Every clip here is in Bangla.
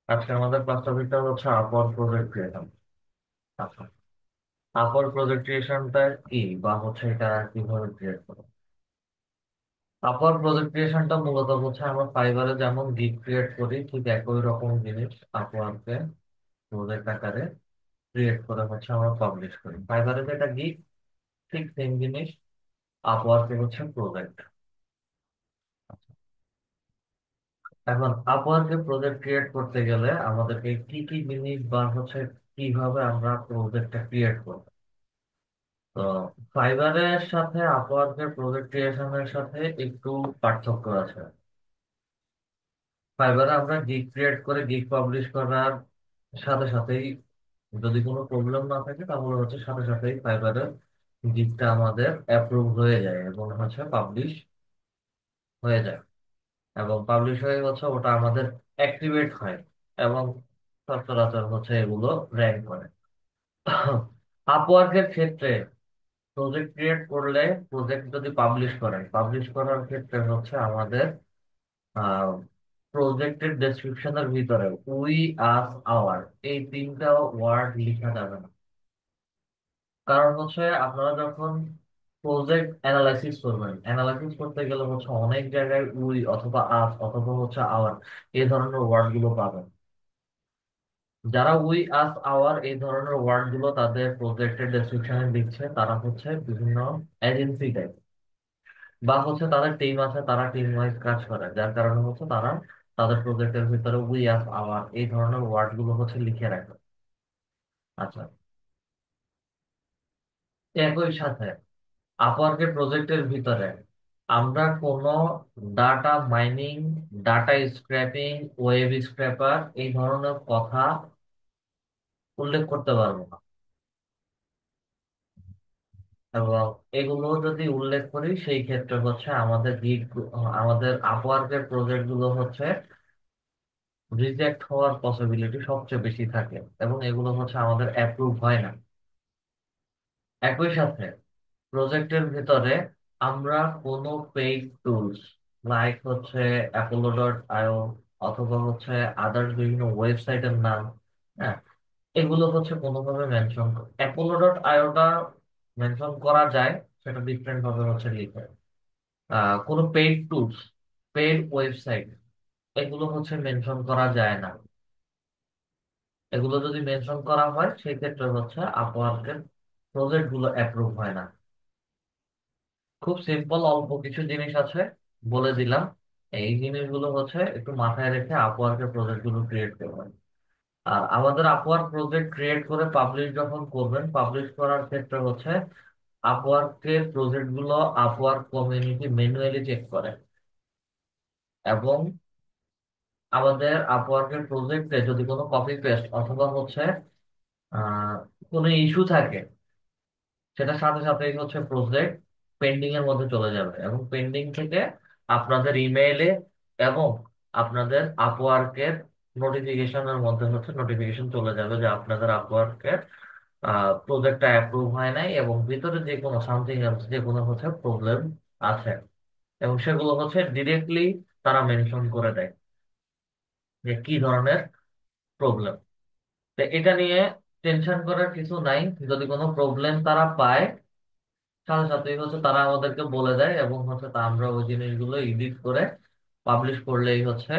আজকে আমাদের ক্লাস টপিকটা হচ্ছে আপওয়ার্ক প্রজেক্ট ক্রিয়েশন। আচ্ছা, আপওয়ার্ক প্রজেক্ট ক্রিয়েশনটা কি বা হচ্ছে এটা কিভাবে ক্রিয়েট করবো? আপওয়ার্ক প্রজেক্ট ক্রিয়েশনটা মূলত হচ্ছে আমরা ফাইবারে যেমন গিগ ক্রিয়েট করি ঠিক একই রকম জিনিস আপওয়ার্কে প্রজেক্ট আকারে ক্রিয়েট করে হচ্ছে আমরা পাবলিশ করি। ফাইবারে যেটা গিগ ঠিক সেম জিনিস আপওয়ার্কে হচ্ছে প্রজেক্ট। এখন আপওয়ার্কে প্রজেক্ট ক্রিয়েট করতে গেলে আমাদেরকে কি কি জিনিস বা হচ্ছে কিভাবে আমরা প্রজেক্টটা ক্রিয়েট করবো। তো ফাইবারের সাথে আপওয়ার্কের প্রজেক্ট ক্রিয়েশনের সাথে একটু পার্থক্য আছে। ফাইবারে আমরা গিগ ক্রিয়েট করে গিগ পাবলিশ করার সাথে সাথেই যদি কোনো প্রবলেম না থাকে তাহলে হচ্ছে সাথে সাথেই ফাইবারের গিগটা আমাদের অ্যাপ্রুভ হয়ে যায় এবং হচ্ছে পাবলিশ হয়ে যায়, এবং পাবলিশ হয়ে হচ্ছে ওটা আমাদের অ্যাক্টিভেট হয় এবং সচরাচর হচ্ছে এগুলো র্যাঙ্ক করে। আপওয়ার্কের ক্ষেত্রে প্রজেক্ট ক্রিয়েট করলে প্রজেক্ট যদি পাবলিশ করার ক্ষেত্রে হচ্ছে আমাদের প্রজেক্টের ডেসক্রিপশনের ভিতরে উই আস আওয়ার এই তিনটা ওয়ার্ড লেখা যাবে না। কারণ হচ্ছে আপনারা যখন প্রজেক্ট অ্যানালাইসিস করতে গেলে হচ্ছে অনেক জায়গায় উই অথবা আস অথবা হচ্ছে আওয়ার এই ধরনের ওয়ার্ড গুলো পাবেন। যারা উই আস আওয়ার এই ধরনের ওয়ার্ড গুলো তাদের প্রজেক্টের ডেসক্রিপশনে দিচ্ছে তারা হচ্ছে বিভিন্ন এজেন্সি টাইপ বা হচ্ছে তাদের টিম আছে, তারা টিম ওয়াইজ কাজ করে, যার কারণে হচ্ছে তারা তাদের প্রজেক্টের ভিতরে উই আস আওয়ার এই ধরনের ওয়ার্ড গুলো হচ্ছে লিখে রাখে। আচ্ছা, একই সাথে আপওয়ার্কের প্রজেক্টের ভিতরে আমরা কোনো data mining, data scraping, web scraper এই ধরনের কথা উল্লেখ করতে পারবো না। এবং এগুলো যদি উল্লেখ করি সেই ক্ষেত্রে হচ্ছে আমাদের আপওয়ার্কের প্রজেক্ট গুলো হচ্ছে রিজেক্ট হওয়ার পসিবিলিটি সবচেয়ে বেশি থাকে এবং এগুলো হচ্ছে আমাদের অ্যাপ্রুভ হয় না। একই সাথে প্রজেক্টের ভিতরে আমরা কোনো পেইড টুলস লাইক হচ্ছে অ্যাপোলো.io অথবা হচ্ছে আদার্স বিভিন্ন ওয়েবসাইটের নাম, হ্যাঁ, এগুলো হচ্ছে কোনোভাবে মেনশন, অ্যাপোলো.ioটা মেনশন করা যায়, সেটা ডিফারেন্ট ভাবে হচ্ছে লিখে। কোনো পেইড টুলস, পেইড ওয়েবসাইট এগুলো হচ্ছে মেনশন করা যায় না। এগুলো যদি মেনশন করা হয় সেই ক্ষেত্রে হচ্ছে আপওয়ার্কের প্রজেক্ট গুলো অ্যাপ্রুভ হয় না। খুব সিম্পল অল্প কিছু জিনিস আছে, বলে দিলাম। এই জিনিসগুলো হচ্ছে একটু মাথায় রেখে আপওয়ার্কের প্রজেক্ট গুলো ক্রিয়েট করবেন। আর আমাদের আপওয়ার্ক প্রজেক্ট ক্রিয়েট করে পাবলিশ যখন করবেন, পাবলিশ করার ক্ষেত্রে হচ্ছে আপওয়ার্কের প্রজেক্ট গুলো আপওয়ার্ক কমিউনিটি ম্যানুয়ালি চেক করে, এবং আমাদের আপওয়ার্কের প্রজেক্টে যদি কোনো কপি পেস্ট অথবা হচ্ছে আহ কোনো ইস্যু থাকে সেটা সাথে সাথেই হচ্ছে প্রজেক্ট পেন্ডিং এর মধ্যে চলে যাবে, এবং পেন্ডিং থেকে আপনাদের ইমেইলে এবং আপনাদের আপওয়ার্কের নোটিফিকেশনের মধ্যে হচ্ছে নোটিফিকেশন চলে যাবে যে আপনাদের আপওয়ার্কের প্রজেক্টটা অ্যাপ্রুভ হয় নাই এবং ভিতরে যে কোনো সামথিং এলস যে কোনো হচ্ছে প্রবলেম আছে, এবং সেগুলো হচ্ছে ডিরেক্টলি তারা মেনশন করে দেয় যে কি ধরনের প্রবলেম। তো এটা নিয়ে টেনশন করার কিছু নাই। যদি কোনো প্রবলেম তারা পায় সাথে সাথেই হচ্ছে তারা আমাদেরকে বলে দেয় এবং হচ্ছে তা আমরা ওই জিনিসগুলো এডিট করে পাবলিশ করলেই হচ্ছে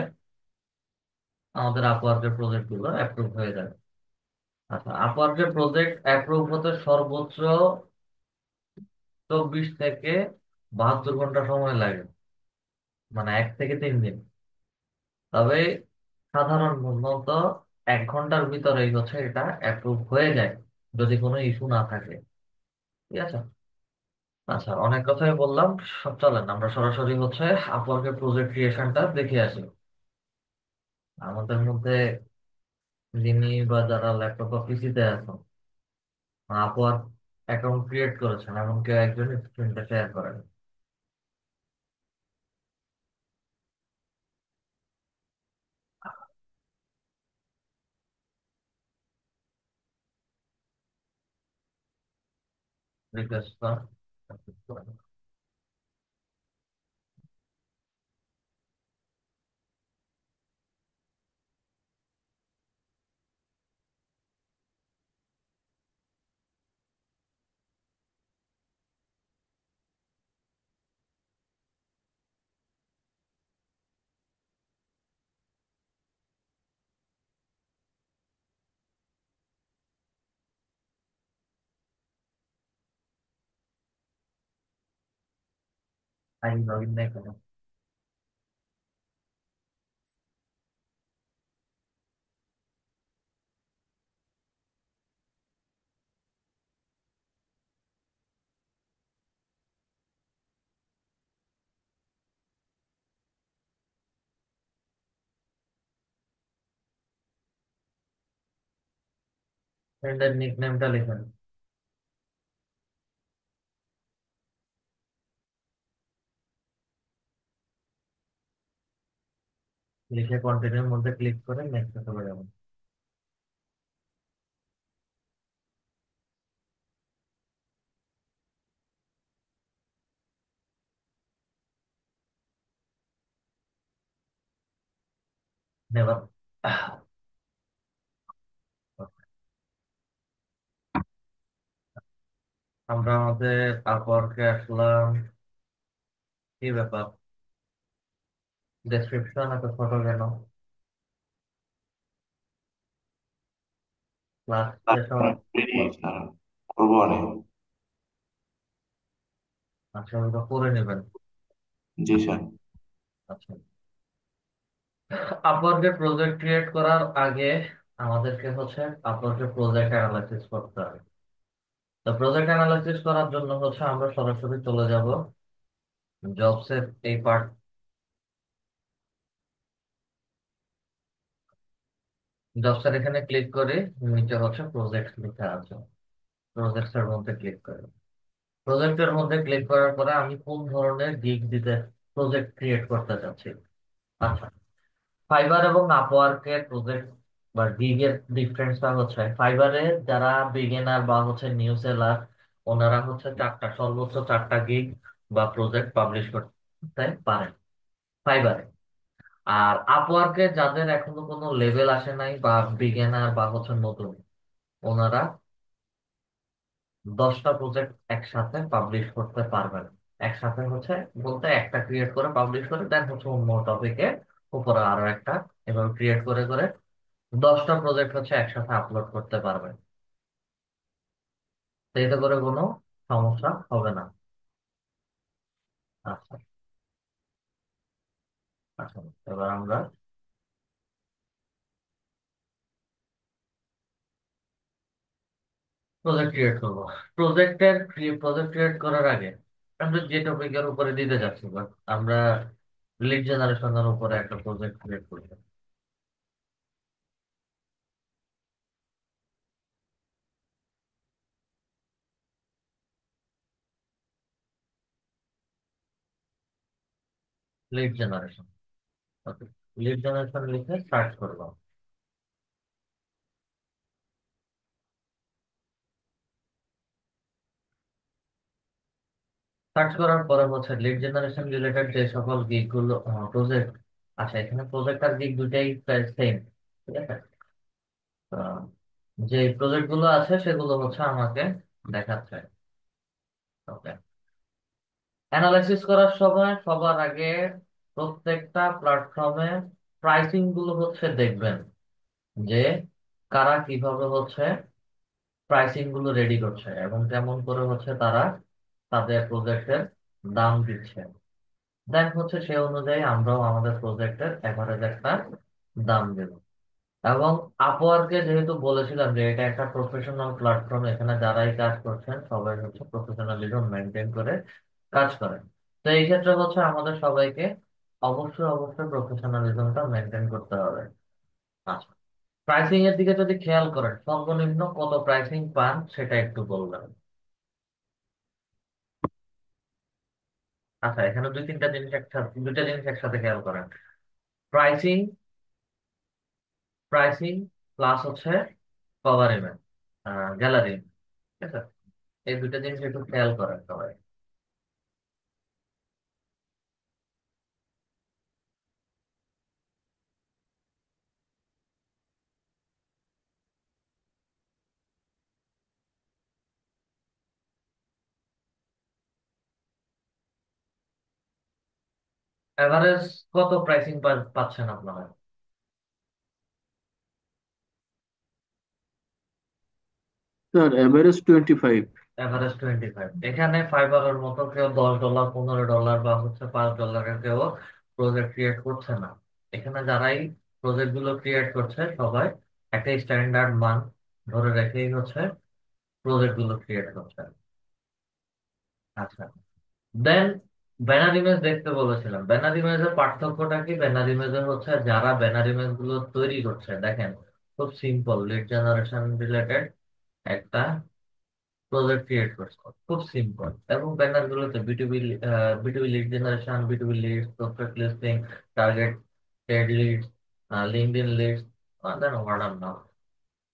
আমাদের আপওয়ার্কের প্রজেক্ট গুলো অ্যাপ্রুভ হয়ে যাবে। আচ্ছা, আপওয়ার্কের প্রজেক্ট অ্যাপ্রুভ হতে সর্বোচ্চ 24 থেকে 72 ঘন্টা সময় লাগে, মানে 1 থেকে 3 দিন। তবে সাধারণত 1 ঘন্টার ভিতরেই হচ্ছে এটা অ্যাপ্রুভ হয়ে যায় যদি কোনো ইস্যু না থাকে। ঠিক আছে। আচ্ছা, অনেক কথাই বললাম, সব চলেন আমরা সরাসরি হচ্ছে আপওয়ার্কের প্রজেক্ট ক্রিয়েশনটা দেখে আসি। আমাদের মধ্যে যিনি বা যারা ল্যাপটপ বা পিসিতে আছেন আপওয়ার্ক অ্যাকাউন্ট ক্রিয়েট করেছেন এমন কেউ একজন স্ক্রিনটা শেয়ার করেন। রিকোয়েস্ট করেন। আই লগ ইন নাই কেন? ফ্রেন্ডের নিক নেমটা লিখেন। লিখে কন্টিনিউর মধ্যে ক্লিক করে নেক্সটে চলে যাবেন। নেবার। আমরা আমাদের আপওয়ার্কে আসলাম। কি ব্যাপার, ডেসক্রিপশন এত ছোট কেন? ক্লাস শেষ হওয়ার। স্যার করবো অনেক। আচ্ছা, ওটা করে নেবেন। জি স্যার। আচ্ছা, আপওয়ার্কে প্রজেক্ট ক্রিয়েট করার আগে আমাদেরকে হচ্ছে আপওয়ার্কে প্রজেক্ট অ্যানালাইসিস করতে হবে। তো প্রজেক্ট অ্যানালাইসিস করার জন্য হচ্ছে আমরা সরাসরি চলে যাব জবসের এই পার্ট। জবসের এখানে ক্লিক করে নিচে হচ্ছে প্রজেক্ট লেখা আছে, প্রজেক্টস এর মধ্যে ক্লিক করে। প্রজেক্টের মধ্যে ক্লিক করার পরে আমি কোন ধরনের গিগ দিতে প্রজেক্ট ক্রিয়েট করতে চাচ্ছি। আচ্ছা, ফাইবার এবং আপওয়ার্কের প্রজেক্ট বা গিগের ডিফারেন্সটা হচ্ছে, ফাইবারে যারা বিগিনার বা হচ্ছে নিউ সেলার, ওনারা হচ্ছে চারটা, সর্বোচ্চ চারটা গিগ বা প্রজেক্ট পাবলিশ করতে পারেন ফাইবারে। আর আপওয়ার্কে যাদের এখনো কোনো লেভেল আসে নাই বা বিগিনার বা হচ্ছে নতুন, ওনারা 10টা প্রজেক্ট একসাথে পাবলিশ করতে পারবেন। একসাথে হচ্ছে বলতে একটা ক্রিয়েট করে পাবলিশ করে দেন হচ্ছে অন্য টপিকে উপরে আরো একটা, এভাবে ক্রিয়েট করে করে 10টা প্রজেক্ট হচ্ছে একসাথে আপলোড করতে পারবেন। তো এতে করে কোনো সমস্যা হবে না। আচ্ছা। আচ্ছা, এবার আমরা প্রজেক্ট ক্রিয়েট করবো। প্রজেক্ট ক্রিয়েট করার আগে আমরা যে টপিকের উপরে দিতে যাচ্ছি, বাট আমরা লিড জেনারেশনের উপরে একটা প্রজেক্ট ক্রিয়েট করবো। Lead generation. Okay, lead generation লিখে সার্চ করবো। সার্চ করার পরে হচ্ছে লিড জেনারেশন রিলেটেড যে সকল গিগ গুলো প্রজেক্ট, আচ্ছা এখানে প্রজেক্ট আর গিগ দুটাই প্রায় সেম, ঠিক আছে। তো যে প্রজেক্ট গুলো আছে সেগুলো হচ্ছে আমাকে দেখাচ্ছে। ওকে, অ্যানালাইসিস করার সময় সবার আগে প্রত্যেকটা প্ল্যাটফর্মে প্রাইসিং গুলো হচ্ছে দেখবেন, যে কারা কিভাবে হচ্ছে প্রাইসিং গুলো রেডি করছে এবং কেমন করে হচ্ছে তারা তাদের প্রজেক্টের দাম দিচ্ছে। দেন হচ্ছে সে অনুযায়ী আমরাও আমাদের প্রজেক্টের এভারেজ একটা দাম দেব। এবং আপওয়ার্কে যেহেতু বলেছিলাম যে এটা একটা প্রফেশনাল প্ল্যাটফর্ম, এখানে যারাই কাজ করছেন সবাই হচ্ছে প্রফেশনালিজম মেনটেন করে কাজ করেন। তো এই ক্ষেত্রে হচ্ছে আমাদের সবাইকে অবশ্যই অবশ্যই প্রফেশনালিজমটা মেনটেন করতে হবে। আচ্ছা, প্রাইসিং এর দিকে যদি খেয়াল করেন, সর্বনিম্ন কত প্রাইসিং পান সেটা একটু বলবেন। আচ্ছা, এখানে দুইটা জিনিস একসাথে খেয়াল করেন। প্রাইসিং, প্রাইসিং প্লাস হচ্ছে কভার ইমেজ, গ্যালারি, ঠিক আছে। এই দুইটা জিনিস একটু খেয়াল করেন সবাই। এভারেজ কত প্রাইসিং পাচ্ছেন আপনারা? Sir average 25। এভারেজ 25। এখানে ফাইবারের মতো কেউ $10, $15 বা হচ্ছে $5 কেউ প্রজেক্ট ক্রিয়েট করছে না। এখানে যারাই প্রজেক্ট গুলো ক্রিয়েট করছে সবাই একটা স্ট্যান্ডার্ড মান ধরে রেখেই হচ্ছে প্রজেক্ট গুলো ক্রিয়েট করছে। আচ্ছা, দেন ব্যানার ইমেজ দেখতে বলেছিলাম। ব্যানার ইমেজের পার্থক্যটা কি? ব্যানার ইমেজে হচ্ছে যারা ব্যানার ইমেজ গুলো তৈরি করছে, দেখেন খুব সিম্পল, লিড জেনারেশন রিলেটেড একটা প্রজেক্ট ক্রিয়েট করছে, খুব সিম্পল। এবং ব্যানার গুলোতে B two B B two B lead generation, B two B leads, prospect listing, target paid leads, LinkedIn leads, then order now,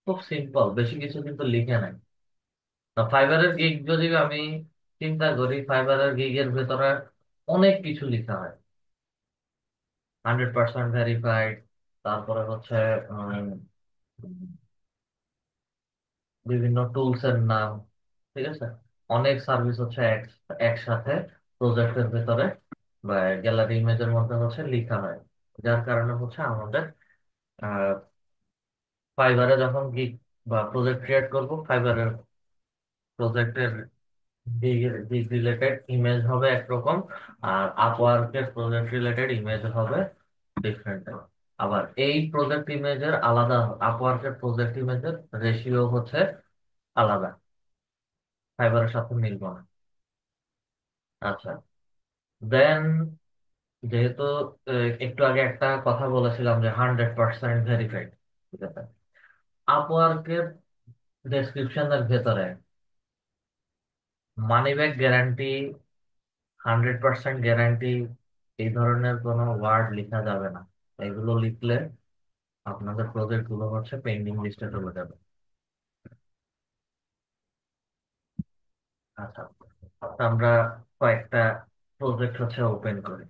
খুব সিম্পল, বেশি কিছু কিন্তু লিখে নাই। তা ফাইবারের গিগ যদি আমি চিন্তা করি, ফাইবারের গিগের ভেতরে অনেক কিছু লেখা হয়। 100% ভেরিফাইড, তারপরে হচ্ছে উম, বিভিন্ন টুলস এর নাম, ঠিক আছে, অনেক সার্ভিস হচ্ছে একসাথে প্রজেক্টের ভেতরে বা গ্যালারি ইমেজের মধ্যে হচ্ছে লেখা হয়। যার কারণে হচ্ছে আমাদের ফাইবারে যখন গিগ বা প্রজেক্ট ক্রিয়েট করব, ফাইবারের প্রজেক্টের গিগ রিলেটেড ইমেজ হবে একরকম, আর আপওয়ার্কের প্রজেক্ট রিলেটেড ইমেজ হবে ডিফারেন্ট। আবার এই প্রজেক্ট ইমেজের আলাদা, আপওয়ার্কের প্রজেক্ট ইমেজের রেশিও হচ্ছে আলাদা, ফাইবারের সাথে মিলবে না। আচ্ছা, দেন যেহেতু একটু আগে একটা কথা বলেছিলাম যে 100% ভেরিফাইড, ঠিক আছে, আপওয়ার্কের ডেসক্রিপশনের ভেতরে মানি ব্যাক গ্যারান্টি, 100% গ্যারান্টি, এই ধরনের কোনো ওয়ার্ড লেখা যাবে না। এগুলো লিখলে আপনাদের প্রজেক্ট গুলো হচ্ছে পেন্ডিং লিস্টে চলে যাবে। আচ্ছা, তো আমরা কয়েকটা প্রজেক্ট হচ্ছে ওপেন করি।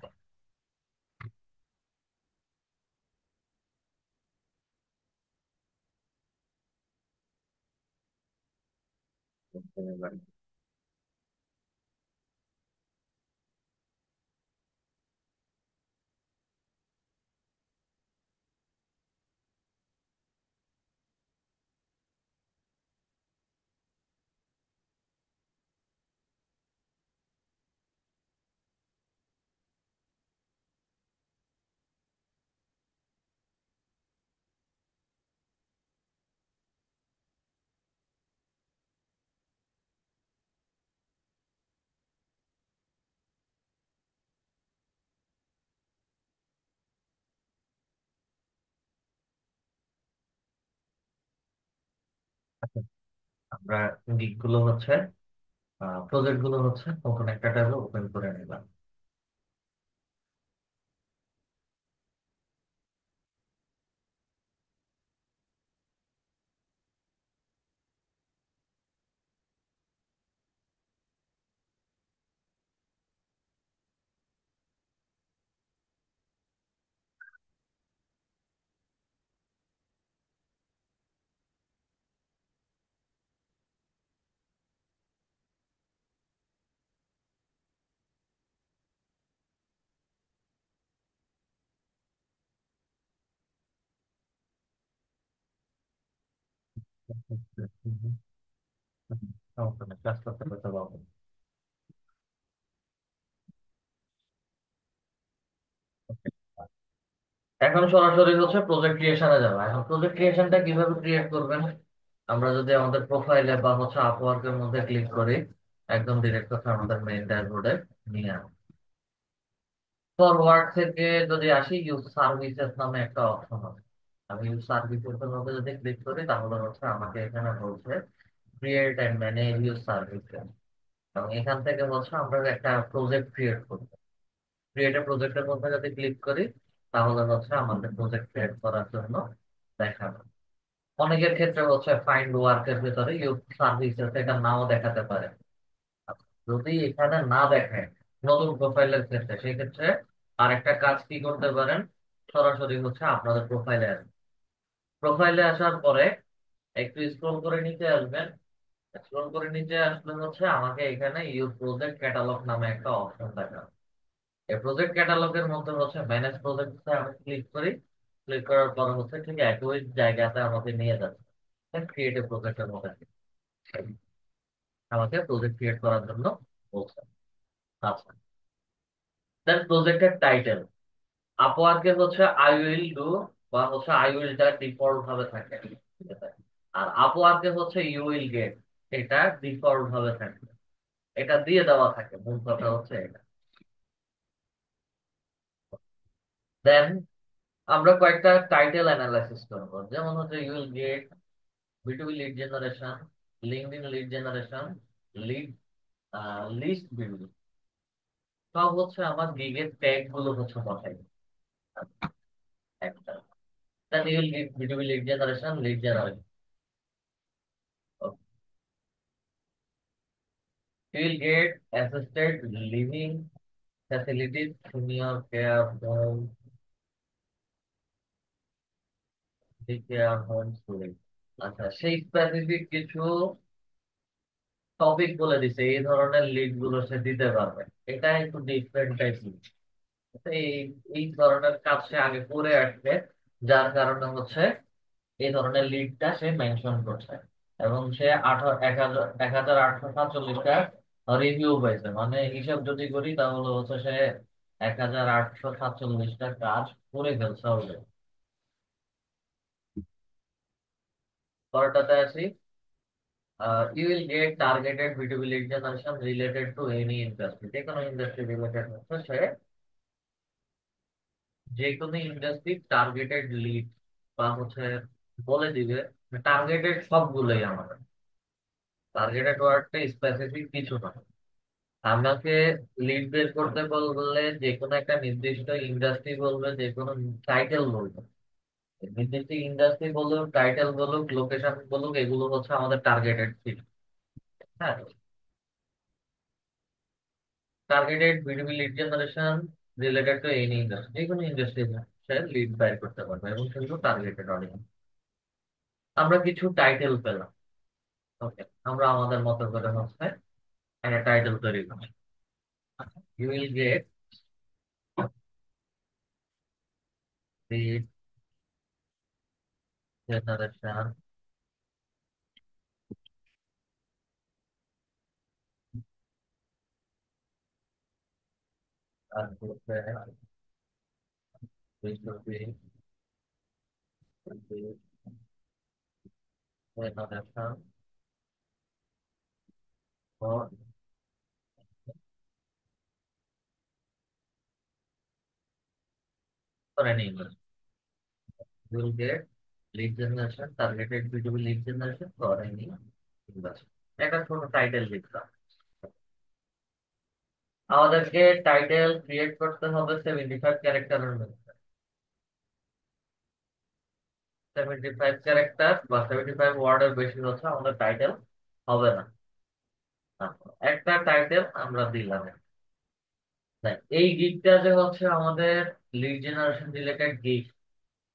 আচ্ছা, আমরা গিগ গুলো হচ্ছে, প্রজেক্ট গুলো হচ্ছে নতুন একটা ট্যাবে ওপেন করে নিলাম। সমস্যা নেই, ক্লাস করতে করতে পারবো। এখন সরাসরি হচ্ছে প্রজেক্ট ক্রিয়েশনে যাবো। এখন প্রজেক্ট ক্রিয়েশনটা কিভাবে ক্রিয়েট করবেন? আমরা যদি আমাদের প্রোফাইলে বা হচ্ছে আপওয়ার্কের মধ্যে ক্লিক করি, একদম ডিরেক্ট হচ্ছে আমাদের মেইন ড্যাশবোর্ডে নিয়ে আসবে। ফরওয়ার্ড থেকে যদি আসি, ইউজ সার্ভিসেস নামে একটা অপশন আছে। আমি ইউজ সার্ভিসেস এর মধ্যে যদি ক্লিক করি, তাহলে হচ্ছে আমাকে এখানে বলছে create and manage use services. এবং এখান থেকে হচ্ছে আমরা একটা প্রজেক্ট ক্রিয়েট করব। ক্রিয়েট এ প্রজেক্টের মধ্যে যদি ক্লিক করি, তাহলে হচ্ছে আমাদের প্রজেক্ট ক্রিয়েট করার জন্য দেখাবে। অনেকের ক্ষেত্রে হচ্ছে ফাইন্ড ওয়ার্কের ভিতরে ইউজ সার্ভিসেস এটা নাও দেখাতে পারে। আচ্ছা, যদি এখানে না দেখায় নতুন প্রোফাইলের ক্ষেত্রে, সেক্ষেত্রে আরেকটা কাজ কি করতে পারেন, সরাসরি হচ্ছে আপনাদের প্রোফাইলে আসবেন। প্রোফাইলে আসার পরে একটু স্ক্রল করে নিচে আসবেন। স্ক্রল করে নিচে আসলে হচ্ছে আমাকে এখানে ইউর প্রজেক্ট ক্যাটালগ নামে একটা অপশন দেখাবে। এই প্রজেক্ট ক্যাটালগের মধ্যে হচ্ছে ম্যানেজ প্রজেক্ট আমি ক্লিক করি। ক্লিক করার পর হচ্ছে ঠিক একই জায়গাতে আমাকে নিয়ে যাচ্ছে ক্রিয়েটিভ প্রজেক্টের মধ্যে। আমাকে প্রজেক্ট ক্রিয়েট করার জন্য বলছে। আচ্ছা, দেন প্রজেক্টের টাইটেল আপওয়ার্কে হচ্ছে আই উইল ডু, বা হচ্ছে আই উইলটা ডিফল্ট ভাবে থাকে, ঠিক আছে। আর আপওয়ার্কে হচ্ছে ইউ উইল গেট, এটা ডিফল্ট ভাবে থাকে, এটা দিয়ে দেওয়া থাকে, মূল কথা হচ্ছে এটা। দেন আমরা কয়েকটা টাইটেল অ্যানালাইসিস করবো, যেমন হচ্ছে ইউ উইল গেট, বিটুবি lead generation, LinkedIn lead generation, lead list building, সব হচ্ছে আমার গিগের ট্যাগ গুলো হচ্ছে বসাই একটা। দেন ইউ উইল গেট বিটুবি lead generation, lead generation, you will get assisted living facilities, senior care home, day care home, student। আচ্ছা, সেই স্পেসিফিক কিছু টপিক বলে দিছে, এই ধরনের লিড গুলো সে দিতে পারবে। এটা একটু ডিফারেন্ট টাইপ। এই এই ধরনের কাজ সে আগে করে আসছে, যার কারণে হচ্ছে এই ধরনের লিডটা সে মেনশন করছে। এবং সে 18,847টা রিভিউ পাইছে, মানে হিসাব যদি করি তাহলে হচ্ছে সে 1847টা কাজ করে ফেলছে অলরেডি। পরেরটাতে আসি, ইউ উইল গেট টার্গেটেড বিটুবি lead generation related to any industry, যে কোনো ইন্ডাস্ট্রি রিলেটেড হচ্ছে সে যে কোনো ইন্ডাস্ট্রি টার্গেটেড লিড বা হচ্ছে বলে দিবে। টার্গেটেড সবগুলোই আমাদের, টার্গেটেড ওয়ার্ডটা স্পেসিফিক কিছু না। আমাকে লিড বের করতে বললে যে কোনো একটা নির্দিষ্ট ইন্ডাস্ট্রি বলবে, যে কোনো টাইটেল বলবে, নির্দিষ্ট ইন্ডাস্ট্রি বলুক, টাইটেল বলুক, লোকেশন বলুক, এগুলো হচ্ছে আমাদের টার্গেটেড ফিল্ড। হ্যাঁ, targeted BDB lead generation related to any industry, যে কোনো ইন্ডাস্ট্রি সে লিড বের করতে পারবে, এবং সেগুলো টার্গেটেড অডিয়েন্স। আমরা কিছু টাইটেল পেলাম। ওকে, আমরা আমাদের মতো করে হচ্ছে একটা টাইটেল তৈরি করি। You will get lead generation, আর হচ্ছে generation for any industry. You will get lead generation, targeted B2B lead generation for any industry. একটা ছোট টাইটেল লিখলাম। আমাদেরকে টাইটেল ক্রিয়েট করতে হবে 75 ক্যারেক্টারের মধ্যে। 75 ক্যারেক্টার বা 75 ওয়ার্ডের বেশি হচ্ছে আমাদের টাইটেল হবে না। একটা টাইটেল আমরা দিলাম। দেখ, এই গিগটা যে হচ্ছে আমাদের লিড জেনারেশন রিলেটেড গিগ,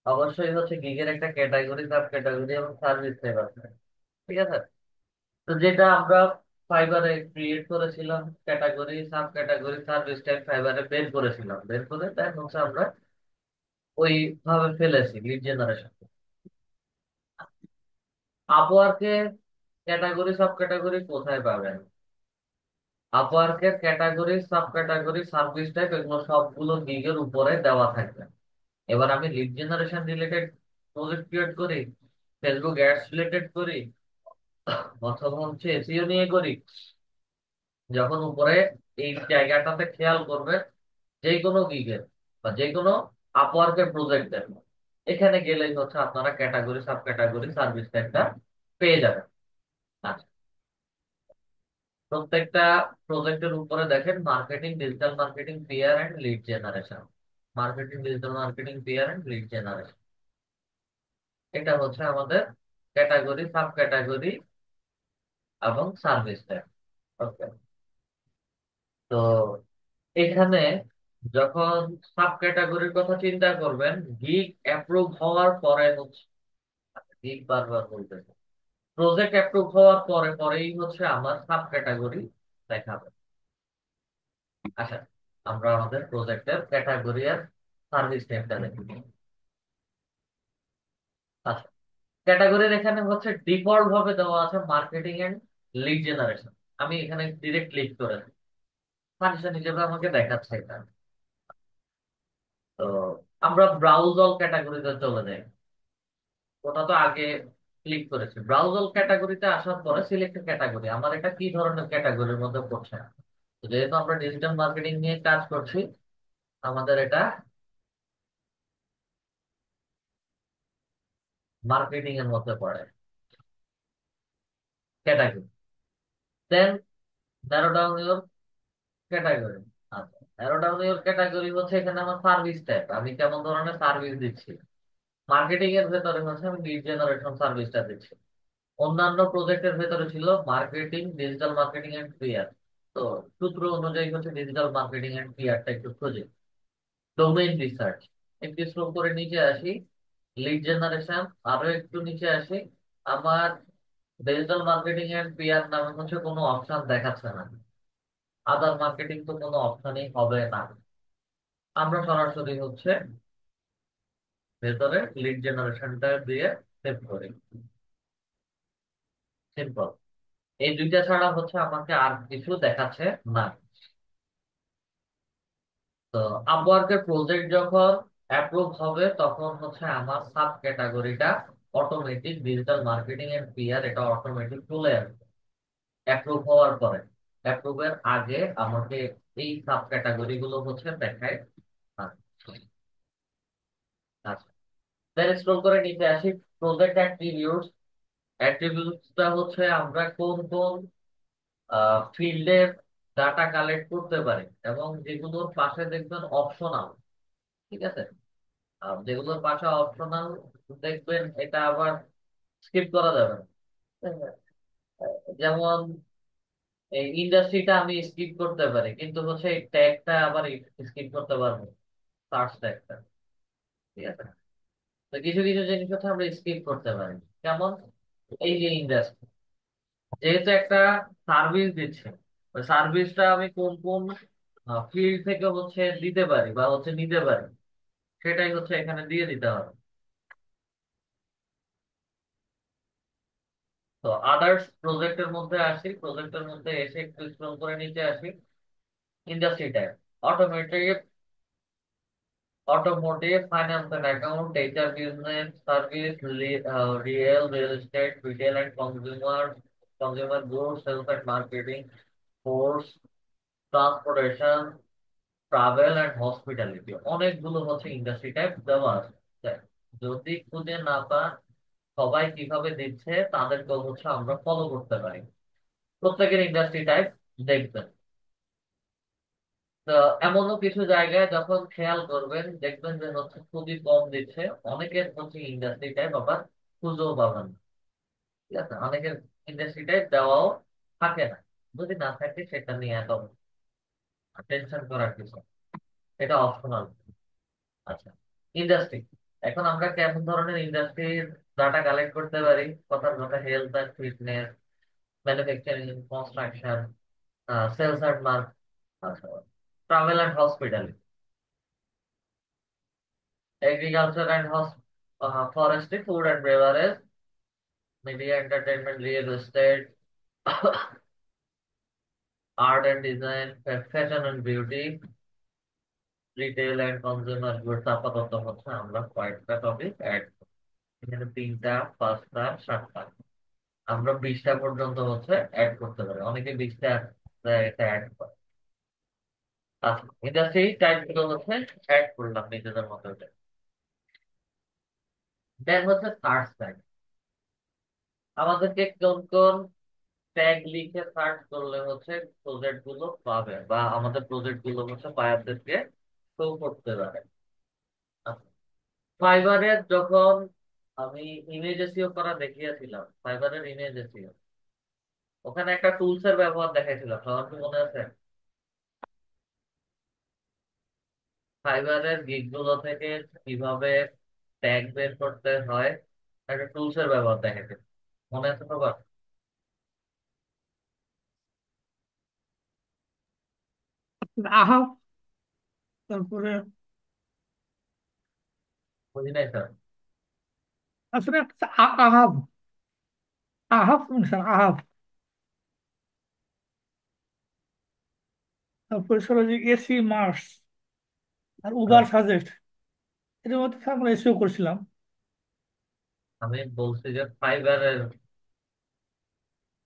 অবশ্যই হচ্ছে গিগের একটা ক্যাটাগরি, সাব ক্যাটাগরি এবং সার্ভিস টাইপ আছে, ঠিক আছে। তো যেটা আমরা ফাইবারে ক্রিয়েট করেছিলাম, category, sub category, service type ফাইবারে বের করেছিলাম, বের করে দেন হচ্ছে আমরা ওইভাবে ফেলেছি লিড জেনারেশন। আপওয়ার্কে ক্যাটাগরি সাব ক্যাটাগরি কোথায় পাবেন? আপওয়ার্কের category sub category service type এগুলো সবগুলো গিগের উপরে দেওয়া থাকবে। এবার আমি lead generation related project create করি, ফেসবুক অ্যাডস রিলেটেড করি, অথবা হচ্ছে এসইও নিয়ে করি, যখন উপরে এই জায়গাটাতে খেয়াল করবে, যে কোনো গিগের বা যে কোনো আপওয়ার্কের প্রজেক্টের, এখানে গেলেই হচ্ছে আপনারা ক্যাটাগরি সাব ক্যাটাগরি সার্ভিস একটা পেয়ে যাবেন। আচ্ছা, প্রত্যেকটা প্রজেক্টের উপরে দেখেন marketing, digital marketing, PR and lead generation, marketing, digital marketing, PR and lead generation, এটা হচ্ছে আমাদের ক্যাটাগরি, সাব ক্যাটাগরি এবং সার্ভিস টাইপ। ওকে, তো এখানে যখন সাব ক্যাটাগরির কথা চিন্তা করবেন, গিগ অ্যাপ্রুভ হওয়ার পরে হচ্ছে, গিগ বারবার বলতেছে, প্রজেক্ট অ্যাপ্রুভ হওয়ার পরে পরেই হচ্ছে আমার সাব ক্যাটাগরি দেখাবে। আচ্ছা, আমরা আমাদের প্রজেক্টের ক্যাটাগরি আর সার্ভিস টাইপটা দেখি। আচ্ছা, ক্যাটাগরির এখানে হচ্ছে ডিফল্ট ভাবে দেওয়া আছে মার্কেটিং এন্ড লিড জেনারেশন। আমি এখানে ডিরেক্ট ক্লিক করে সাজেশন হিসেবে আমাকে দেখাচ্ছে এটা। তো আমরা ব্রাউজ অল ক্যাটাগরিতে চলে যাই। ওটা তো আগে ক্লিক করেছি। ব্রাউজ অল ক্যাটাগরিতে আসার পরে সিলেক্ট ক্যাটাগরি, আমার এটা কি ধরনের ক্যাটাগরির মধ্যে পড়ছে। তো যেহেতু আমরা ডিজিটাল মার্কেটিং নিয়ে কাজ করছি, আমাদের এটা মার্কেটিং এর মধ্যে পড়ে category. Then narrow down your category. আচ্ছা, ন্যারো ডাউন ইউর ক্যাটাগরি হচ্ছে এখানে আমার সার্ভিস টাইপ, আমি কেমন ধরনের সার্ভিস দিচ্ছি। মার্কেটিং এর ভেতরে হচ্ছে আমি লিড জেনারেশন সার্ভিসটা দিচ্ছি। অন্যান্য প্রজেক্টের ভেতরে ছিল marketing, digital marketing and PR. তো সূত্র অনুযায়ী হচ্ছে ডিজিটাল মার্কেটিং এন্ড পিআরটা একটু খুঁজে। ডোমেইন রিসার্চ, একটু স্ক্রল করে নিচে আসি। লিড জেনারেশন, আরো একটু নিচে আসি। আমার ডিজিটাল মার্কেটিং এন্ড পিআর নামে হচ্ছে কোনো অপশন দেখাচ্ছে না। আদার মার্কেটিং তো কোনো অপশনই হবে না। আমরা সরাসরি হচ্ছে ভেতরে লিড জেনারেশনটা দিয়ে সেভ করি। সিম্পল। এই দুইটা ছাড়া হচ্ছে আমাকে আর কিছু দেখাচ্ছে না। তো আপওয়ার্কের প্রজেক্ট যখন অ্যাপ্রুভ হবে তখন হচ্ছে আমার সাব ক্যাটাগরিটা automatic digital marketing and PR এটা অটোমেটিক চলে আসবে অ্যাপ্রুভ হওয়ার পরে। অ্যাপ্রুভের আগে আমাকে এই সাব ক্যাটাগরি গুলো হচ্ছে দেখায়। আচ্ছা, আচ্ছা। দেন স্ক্রল করে নিচে আসি। Project attributes. অ্যাট্রিবিউটসটা হচ্ছে আমরা কোন কোন ফিল্ডের ডাটা কালেক্ট করতে পারি, এবং যেগুলোর পাশে দেখবেন অপশনাল। ঠিক আছে। যেগুলোর পাশে অপশনাল দেখবেন এটা আবার স্কিপ করা যাবে না। যেমন এই ইন্ডাস্ট্রিটা আমি স্কিপ করতে পারি, কিন্তু হচ্ছে এই ট্যাগটা আবার স্কিপ করতে পারবো, সার্চ ট্যাগটা। ঠিক আছে। তো কিছু কিছু জিনিস হচ্ছে আমরা স্কিপ করতে পারি। যেমন এই যে ইন্ডাস্ট্রি, যেহেতু একটা সার্ভিস দিচ্ছে, ওই সার্ভিসটা আমি কোন কোন ফিল্ড থেকে হচ্ছে দিতে পারি বা হচ্ছে নিতে পারি, সেটাই হচ্ছে এখানে দিয়ে দিতে হবে। তো আদার্স প্রজেক্টের মধ্যে আসি। প্রজেক্টের মধ্যে এসে একটু স্ক্রল করে নিচে আসি। Industry type automotive, automotive, finance and account, HR, business service, real estate, retail and consumer, consumer goods, sales and marketing, sports, transportation, travel and hospitality. অনেকগুলো হচ্ছে ইন্ডাস্ট্রি টাইপ দেওয়া আছে। দেখ, যদি খুঁজে না পান সবাই কিভাবে দিচ্ছে তাদেরকেও হচ্ছে আমরা ফলো করতে পারি। প্রত্যেকের ইন্ডাস্ট্রি টাইপ দেখবেন। তো এমনও কিছু জায়গায় যখন খেয়াল করবেন দেখবেন যে হচ্ছে খুবই কম দিচ্ছে। অনেকের হচ্ছে ইন্ডাস্ট্রি টাইপ আবার খুঁজেও পাবেন না। ঠিক আছে, অনেকের ইন্ডাস্ট্রি টাইপ দেওয়াও থাকে না। যদি না থাকে সেটা নিয়ে এত টেনশন করার কিছু না। এটা অপশনাল। আচ্ছা, ইন্ডাস্ট্রি। এখন আমরা কেমন ধরনের ইন্ডাস্ট্রির ডাটা কালেক্ট করতে পারি? কথার কথা, health and fitness, manufacturing, construction, sales and mark, travel and hospitality, agriculture and forestry, food and beverage, media entertainment, real estate, art and design, fashion and beauty, retail and consumer goods। আপাতত হচ্ছে আমরা কয়েকটা টপিক অ্যাড, এখানে তিনটা, পাঁচটা, সাতটা, আমরা 20টা পর্যন্ত হচ্ছে অ্যাড করতে পারি। অনেকে 20টা এটা অ্যাড করে। আচ্ছা, ইন্ডাস্ট্রি টাইপ গুলো হচ্ছে অ্যাড করলাম নিজেদের মতো। দেন হচ্ছে সার্চ টাইপ। আমাদেরকে কোন কোন ট্যাগ লিখে সার্চ করলে হচ্ছে প্রজেক্ট গুলো পাবে বা আমাদের প্রজেক্ট গুলো হচ্ছে বায়ারদেরকে শো করতে পারে। ফাইবারের যখন আমি ইমেজ এসইও করা দেখিয়েছিলাম, ফাইবারের ইমেজ এসইও, ওখানে একটা টুলস এর ব্যবহার দেখাইছিলাম, সবার কি মনে আছে? ফাইবারের গিগ গুলো থেকে কিভাবে ট্যাগ বের করতে হয়, একটা টুলস এর ব্যবহার দেখাইছিল, মনে আছে সবার? আহাব, তারপরে বুঝি নাই স্যার। আসলে আহাব, আহাব শুনছেন? আহাব তারপরে ছিল যে এসি মার্স আর উবার আচ্ছা, সাজেস্ট, এর মধ্যে আমরা এসিও করছিলাম। আমি বলছি যে ফাইবারের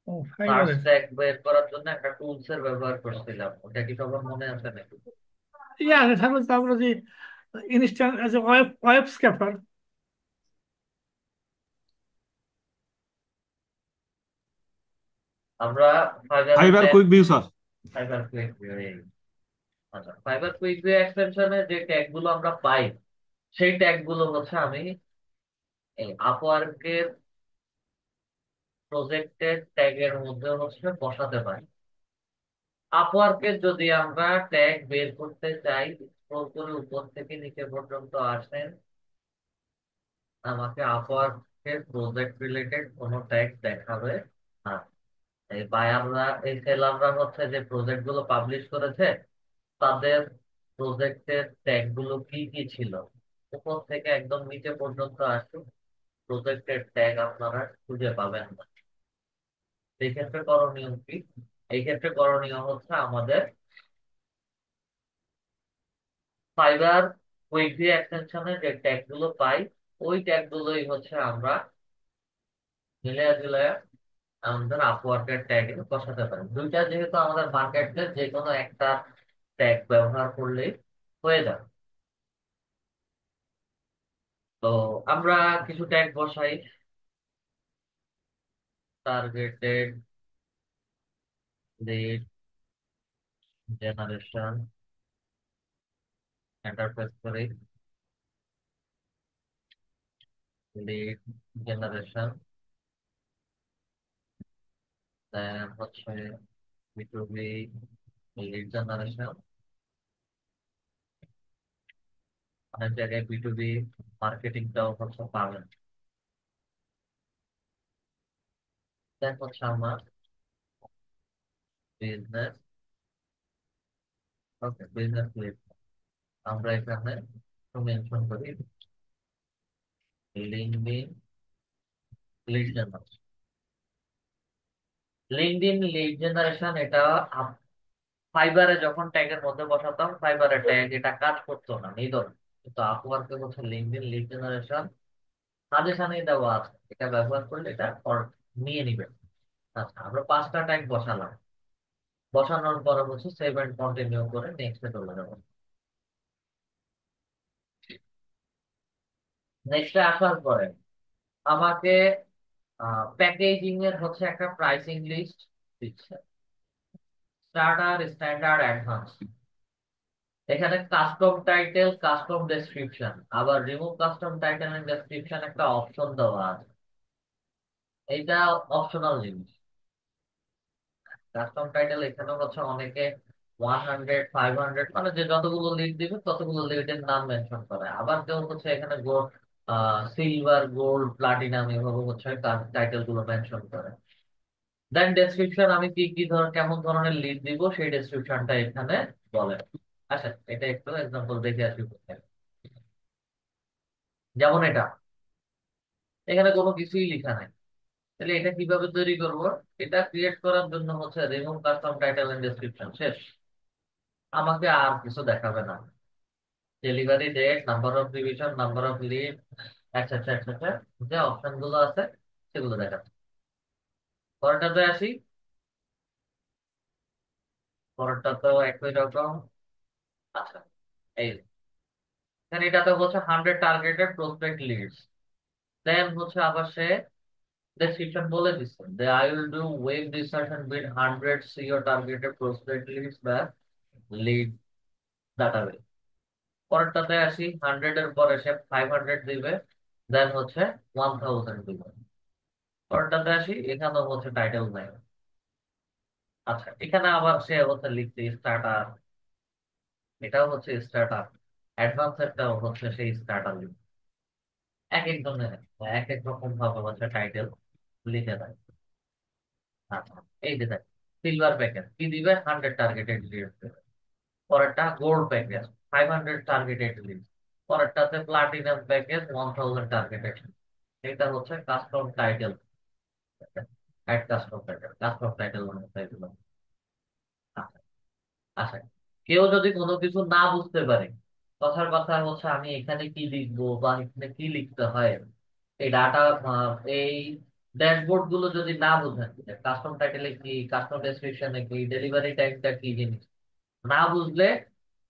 ও, সার্চ ফাইবারের। ট্যাগ বের করার জন্য একটা টুলস এর ব্যবহার করছিলাম, ওটা কি সবার মনে আছে নাকি? ইয়ে আছে, তারপরে যে ইনস্ট্যান্ট ওয়েব ওয়েব স্ক্যাপার। আমরা ফাইবারের fibre tag, quick view sir. Fibre quick view. আচ্ছা, ফাইবার কুইক ভিউ এক্সটেনশনে যে ট্যাগ গুলো আমরা পাই, সেই ট্যাগ গুলো হচ্ছে আমি এই আপওয়ার্কের প্রজেক্টের ট্যাগের মধ্যে হচ্ছে বসাতে পারি। আপওয়ার্কের যদি আমরা ট্যাগ বের করতে চাই, স্ক্রল করে উপর থেকে নিচে পর্যন্ত আসেন, আমাকে আপওয়ার্কের প্রজেক্ট রিলেটেড কোনো ট্যাগ দেখাবে না। এই বায়াররা, এই সেলাররা হচ্ছে যে প্রজেক্ট গুলো পাবলিশ করেছে, তাদের প্রজেক্টের ট্যাগ গুলো কি কি ছিল, উপর থেকে একদম নিচে পর্যন্ত আসুন, প্রজেক্টের ট্যাগ আপনারা খুঁজে পাবেন না। এই ক্ষেত্রে করণীয় কি? এই ক্ষেত্রে করণীয় হচ্ছে আমাদের ফাইবার কুইকলি এক্সটেনশনের যে ট্যাগ গুলো পাই, ওই ট্যাগ গুলোই হচ্ছে আমরা মিলিয়ে ঝুলিয়ে আমাদের আপওয়ার্কের ট্যাগে বসাতে পারি। দুইটা যেহেতু আমাদের মার্কেটে, যে কোনো একটা ট্যাগ ব্যবহার করলেই হয়ে যাবে। তো আমরা কিছু ট্যাগ বসাই: টার্গেটেড লিড জেনারেশন, এন্টারপ্রাইজ করি লিড জেনারেশন, দেন হচ্ছে B2B লিড জেনারেশন। অনেক জায়গায় B2B মার্কেটিংটাও হচ্ছে পাবেন। দেন হচ্ছে আমার বিজনেস, ওকে, বিজনেস লিড। আমরা এখানে মেনশন করি LinkedIn lead generation. LinkedIn lead generation এটা ফাইবারে যখন ট্যাগের মধ্যে বসাতাম, ফাইবারে ট্যাগ এটা কাজ করতো না, নিদর। কিন্তু আপওয়ার্কে হচ্ছে লিঙ্কডইন লিড জেনারেশন সাজেশনে দেওয়া আছে, এটা ব্যবহার করলে এটা নিয়ে নিবে। আচ্ছা, আমরা 5টা ট্যাগ বসালাম, বসানোর পরে হচ্ছে সেভ এন্ড কন্টিনিউ করে নেক্সটে চলে যাবো। নেক্সটে আসার পরে আমাকে প্যাকেজিং এর হচ্ছে একটা প্রাইসিং লিস্ট দিচ্ছে: স্টার্টার, স্ট্যান্ডার্ড, অ্যাডভান্স। এখানে কাস্টম টাইটেল, কাস্টম ডেসক্রিপশন, আবার remove custom title and description একটা অপশন দেওয়া আছে। এইটা অপশনাল জিনিস। কাস্টম টাইটেল এখানে হচ্ছে অনেকে 100, 500, মানে যে যতগুলো লিড দিবে ততগুলো লিডের নাম মেনশন করে। আবার কেউ হচ্ছে এখানে সিলভার, গোল্ড, প্লাটিনাম এভাবে হচ্ছে টাইটেল গুলো মেনশন করে। দেন ডেসক্রিপশন, আমি কি কি কেমন ধরনের লিড দিব সেই ডেসক্রিপশনটা এখানে বলে। আচ্ছা, এটা একটু এক্সাম্পল দেখে আসি কোথায়। যেমন এটা, এখানে কোনো কিছুই লেখা নাই, তাহলে এটা কিভাবে তৈরি করব? এটা ক্রিয়েট করার জন্য হচ্ছে remove custom title and description, শেষ। আমাকে আর কিছু দেখাবে না। Delivery date, number of division, number of lead, etcetera etcetera, যে অপশন গুলো আছে সেগুলো দেখাচ্ছে। পরেরটাতে আসি, পরেরটাতেও একই রকম। আচ্ছা, এই এখানে এটাতে হচ্ছে 100 টার্গেটেড প্রসপেক্ট লিডস। দেন হচ্ছে আবার সে ডেসক্রিপশন বলে দিচ্ছে যে I will do web research and build 100 CEO targeted prospect leads বা লিড ডাটাবেস। পরেরটাতে আসি, 100 এর পরে সে 500 দিবে, দেন হচ্ছে 1000 দিবে। পরেরটাতে আসি, এখানেও হচ্ছে টাইটেল নাই। আচ্ছা, এখানে আবার সে হচ্ছে লিখছে স্টার্টার, এটাও হচ্ছে স্টার্টার, অ্যাডভান্স এরটাও হচ্ছে সেই স্টার্টার লিখছে। এক এক ধরনের এক এক রকম ভাবে হচ্ছে টাইটেল লিখে দেয়। আচ্ছা, এই যে দেখ, সিলভার প্যাকেজ কি দিবে? 100 টার্গেটেড লিড দেবে। পরেরটা গোল্ড প্যাকেজ, 500 টার্গেটেড লিড। পরেরটাতে প্লাটিনাম প্যাকেজ, 1000 টার্গেটেড। এটা হচ্ছে custom title, add custom title, custom title মনে হয় এগুলো। আচ্ছা, আচ্ছা, কেউ যদি কোনো কিছু না বুঝতে পারে, কথার কথা হচ্ছে আমি এখানে কি লিখবো বা এখানে কি লিখতে হয়, এই ডাটা, এই ড্যাশবোর্ড গুলো যদি না বুঝেন, কাস্টম টাইটেলে কি, কাস্টম ডেসক্রিপশনে কি, ডেলিভারি টাইমটা কি জিনিস না বুঝলে,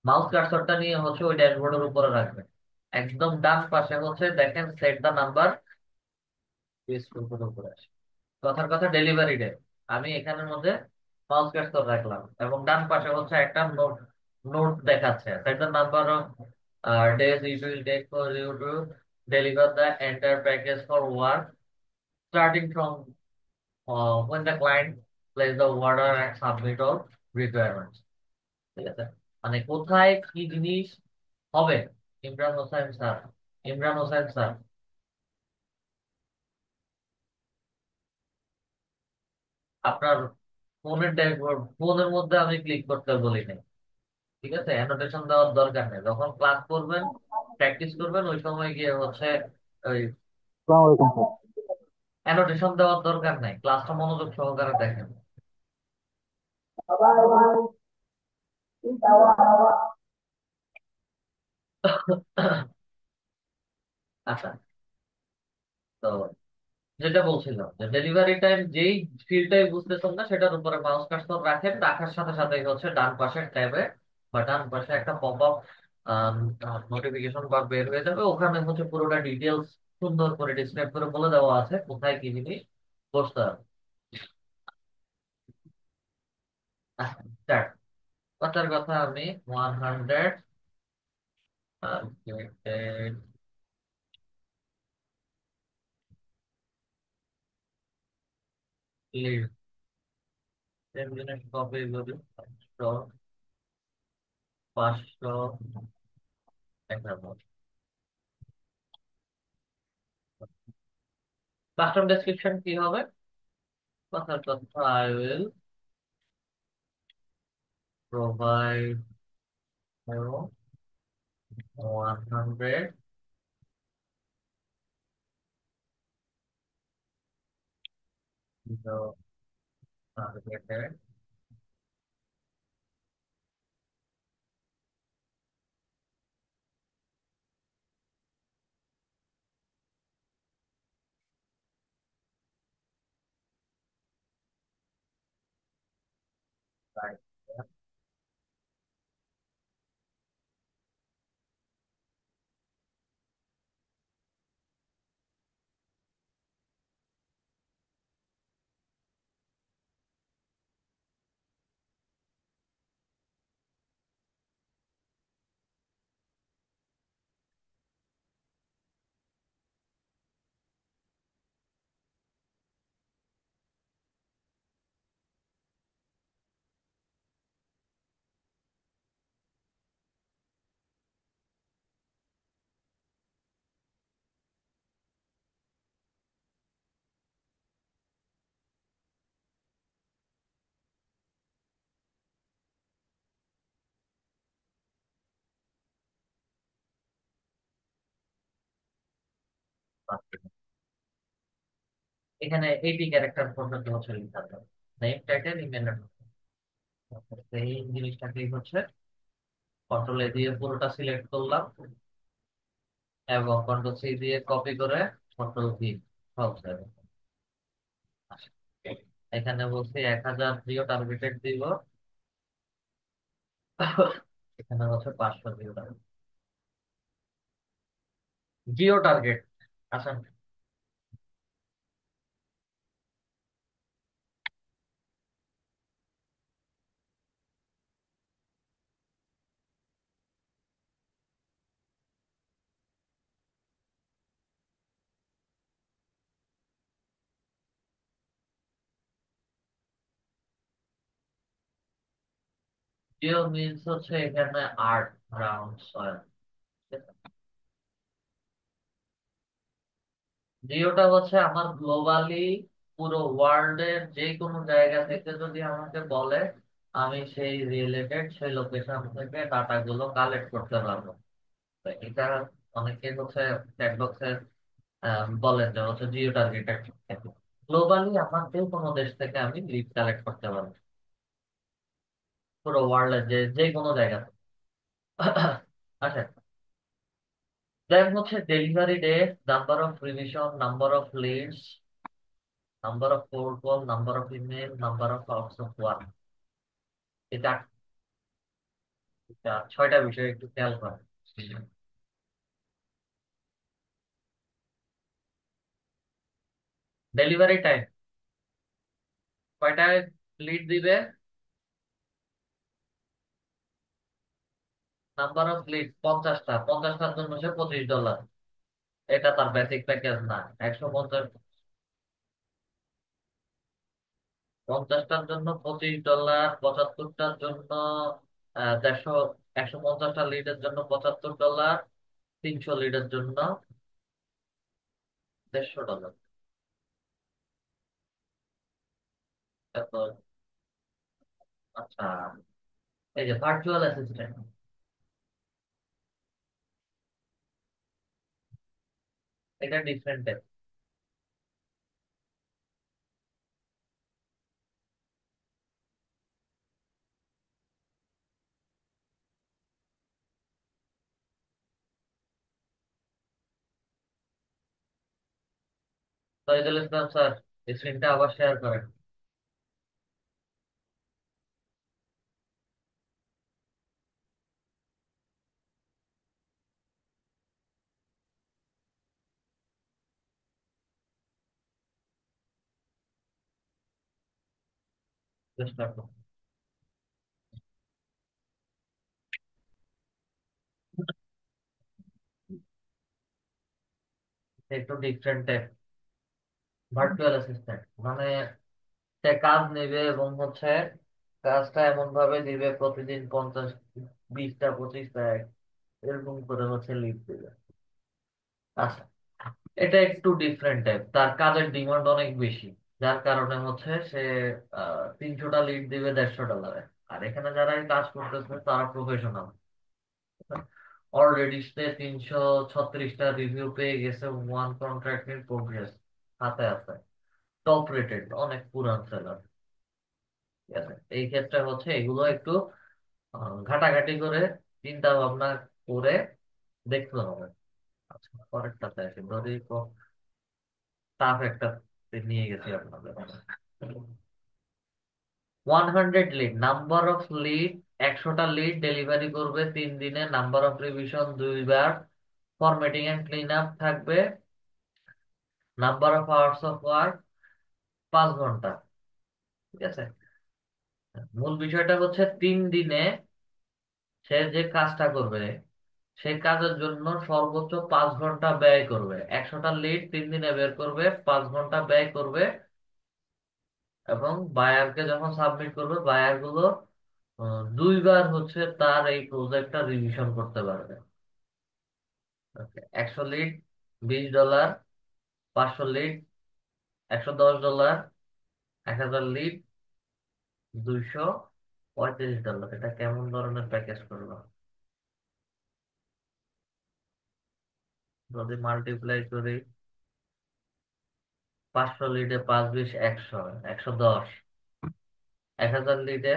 মাউস কার্সরটা নিয়ে হচ্ছে ওই ড্যাশবোর্ডের উপরে রাখবেন। একদম ডান পাশে হচ্ছে দেখেন সেট দা নাম্বার, উপরে আসে। কথার কথা ডেলিভারি ডে, আমি এখানের মধ্যে মাউস কার্সর রাখলাম এবং ডান পাশে হচ্ছে একটা নোট, নোট দেখাচ্ছে set the number of days it will take for you to deliver the entire package for work starting from when the client place the order and submit all requirements। ঠিক আছে, মানে কোথায় কি জিনিস হবে। ইমরান হোসেন স্যার, ইমরান হোসেন স্যার, আপনার ফোনের ড্যাশবোর্ড, ফোনের মধ্যে আমি ক্লিক করতে বলি নাই। ঠিক আছে, অ্যানোটেশন দেওয়ার দরকার নেই, যখন ক্লাস করবেন, প্র্যাকটিস করবেন, ওই সময় গিয়ে হচ্ছে ওই আসসালামু আলাইকুম স্যার। অ্যানোটেশন দেওয়ার দরকার নাই, ক্লাসটা মনোযোগ সহকারে দেখেন। আচ্ছা, তো যেটা বলছিলাম যে ডেলিভারি টাইম যেই ফিল্ডটাই বুঝতেছেন না, সেটার উপরে মাউস কার্সর রাখেন, রাখার সাথে সাথে হচ্ছে ডান পাশের ট্যাবে বা ডান পাশে একটা পপ আপ নোটিফিকেশন বার বের হয়ে যাবে, ওখানে হচ্ছে পুরোটা ডিটেলস সুন্দর করে ডিসক্রাইব করে বলে দেওয়া আছে কোথায় কি জিনিস বসতে হবে। স্টার্ট। কথার কথা আমি 100 কপি করি, 500 500। কাস্টম ডেসক্রিপশন কি হবে? কথার কথা I will provide 100 targeted by এখানে 80 ক্যারেক্টার পর্যন্ত হচ্ছে লিখতে হবে, নেম টাইটেল ইমেল, সেই জিনিসটাকেই হচ্ছে কন্ট্রোল এ দিয়ে পুরোটা সিলেক্ট করলাম এবং কন্ট্রোল সি দিয়ে কপি করে কন্ট্রোল ভি সব জায়গায়। এখানে বলছি 1000 জিও টার্গেটেড দিব, এখানে হচ্ছে 500 জিও টার্গেট, জিও টার্গেট। আচ্ছা, জিও মিনস হচ্ছে এখানে 8 রাউন্ড সয়েল। জিওটা হচ্ছে আমার গ্লোবালি পুরো ওয়ার্ল্ডের যে কোনো জায়গা থেকে যদি আমাকে বলে, আমি সেই রিলেটেড সেই লোকেশন থেকে ডাটা গুলো কালেক্ট করতে পারবো। তো এটা অনেকে হচ্ছে চ্যাট বক্সে বলেন যে হচ্ছে জিও টার্গেটেড। গ্লোবালি আমার যে কোনো দেশ থেকে আমি লিড কালেক্ট করতে পারবো। পুরো ওয়ার্ল্ডের যে যে কোনো জায়গা থেকে। আচ্ছা, দেন হচ্ছে delivery date, number of revision, number of leads, number of phone call, number of email, number of hours of work. এটা ছয়টা বিষয় একটু খেয়াল করেন। ডেলিভারি টাইম, কয়টায় লিড দিবে? নাম্বার অফ লিড 50টা, 50টার জন্য সে $25। এটা তার বেসিক প্যাকেজ না। 150, 50টার জন্য $25, 75টার জন্য 150, 150টা লিডের জন্য $75, 300 লিডের জন্য $150। এত, আচ্ছা, এই যে ভার্চুয়াল অ্যাসিস্ট্যান্ট, এটা different type. Shahidul Islam sir, স্ক্রিনটা আবার শেয়ার করেন। চেষ্টা করুন। একটু ডিফারেন্ট টাইপ। ভার্চুয়াল অ্যাসিস্ট্যান্ট মানে সে কাজ নেবে এবং হচ্ছে কাজটা এমন ভাবে দিবে, প্রতিদিন 50, 20টা, 25টা এরকম করে হচ্ছে লিড দিবে। আচ্ছা, এটা একটু ডিফারেন্ট টাইপ, তার কাজের ডিমান্ড অনেক বেশি, যার কারণে হচ্ছে সে 300টা লিড দিবে $150। আর এখানে যারা এই কাজ করতেছে তারা প্রফেশনাল, অলরেডি সে 336টা রিভিউ পেয়ে গেছে, ওয়ান কন্ট্রাক্ট ইন প্রোগ্রেস হাতে আছে, টপ রেটেড, অনেক পুরান সেলার। ঠিক আছে, এই ক্ষেত্রে হচ্ছে এগুলো একটু ঘাটাঘাটি করে চিন্তা ভাবনা করে দেখতে হবে। আচ্ছা, পরেরটাতে আসি, ধরি টাফ একটা নিয়ে গেছি আপনাদের। 100 লিড, নাম্বার অফ লিড, 100টা লিড ডেলিভারি করবে 3 দিনে, নাম্বার অফ রিভিশন 2বার, ফরম্যাটিং এন্ড ক্লিন আপ থাকবে, number of hours of work 5 ঘন্টা। ঠিক আছে, মূল বিষয়টা হচ্ছে 3 দিনে সে যে কাজটা করবে সেই কাজের জন্য সর্বোচ্চ 5 ঘন্টা ব্যয় করবে। 100টা লিড 3 দিনে বের করবে, 5 ঘন্টা ব্যয় করবে, এবং বায়ারকে যখন সাবমিট করবে বায়ার গুলো 2বার হচ্ছে তার এই প্রজেক্টটা রিভিশন করতে পারবে। ওকে, 100 লিড $20, 500 লিড $110, 1000 লিড $235। এটা কেমন ধরনের প্যাকেজ করলো? যদি মাল্টিপ্লাই করি, 500 লিডে 5 20 100, 110, 1000 লিডে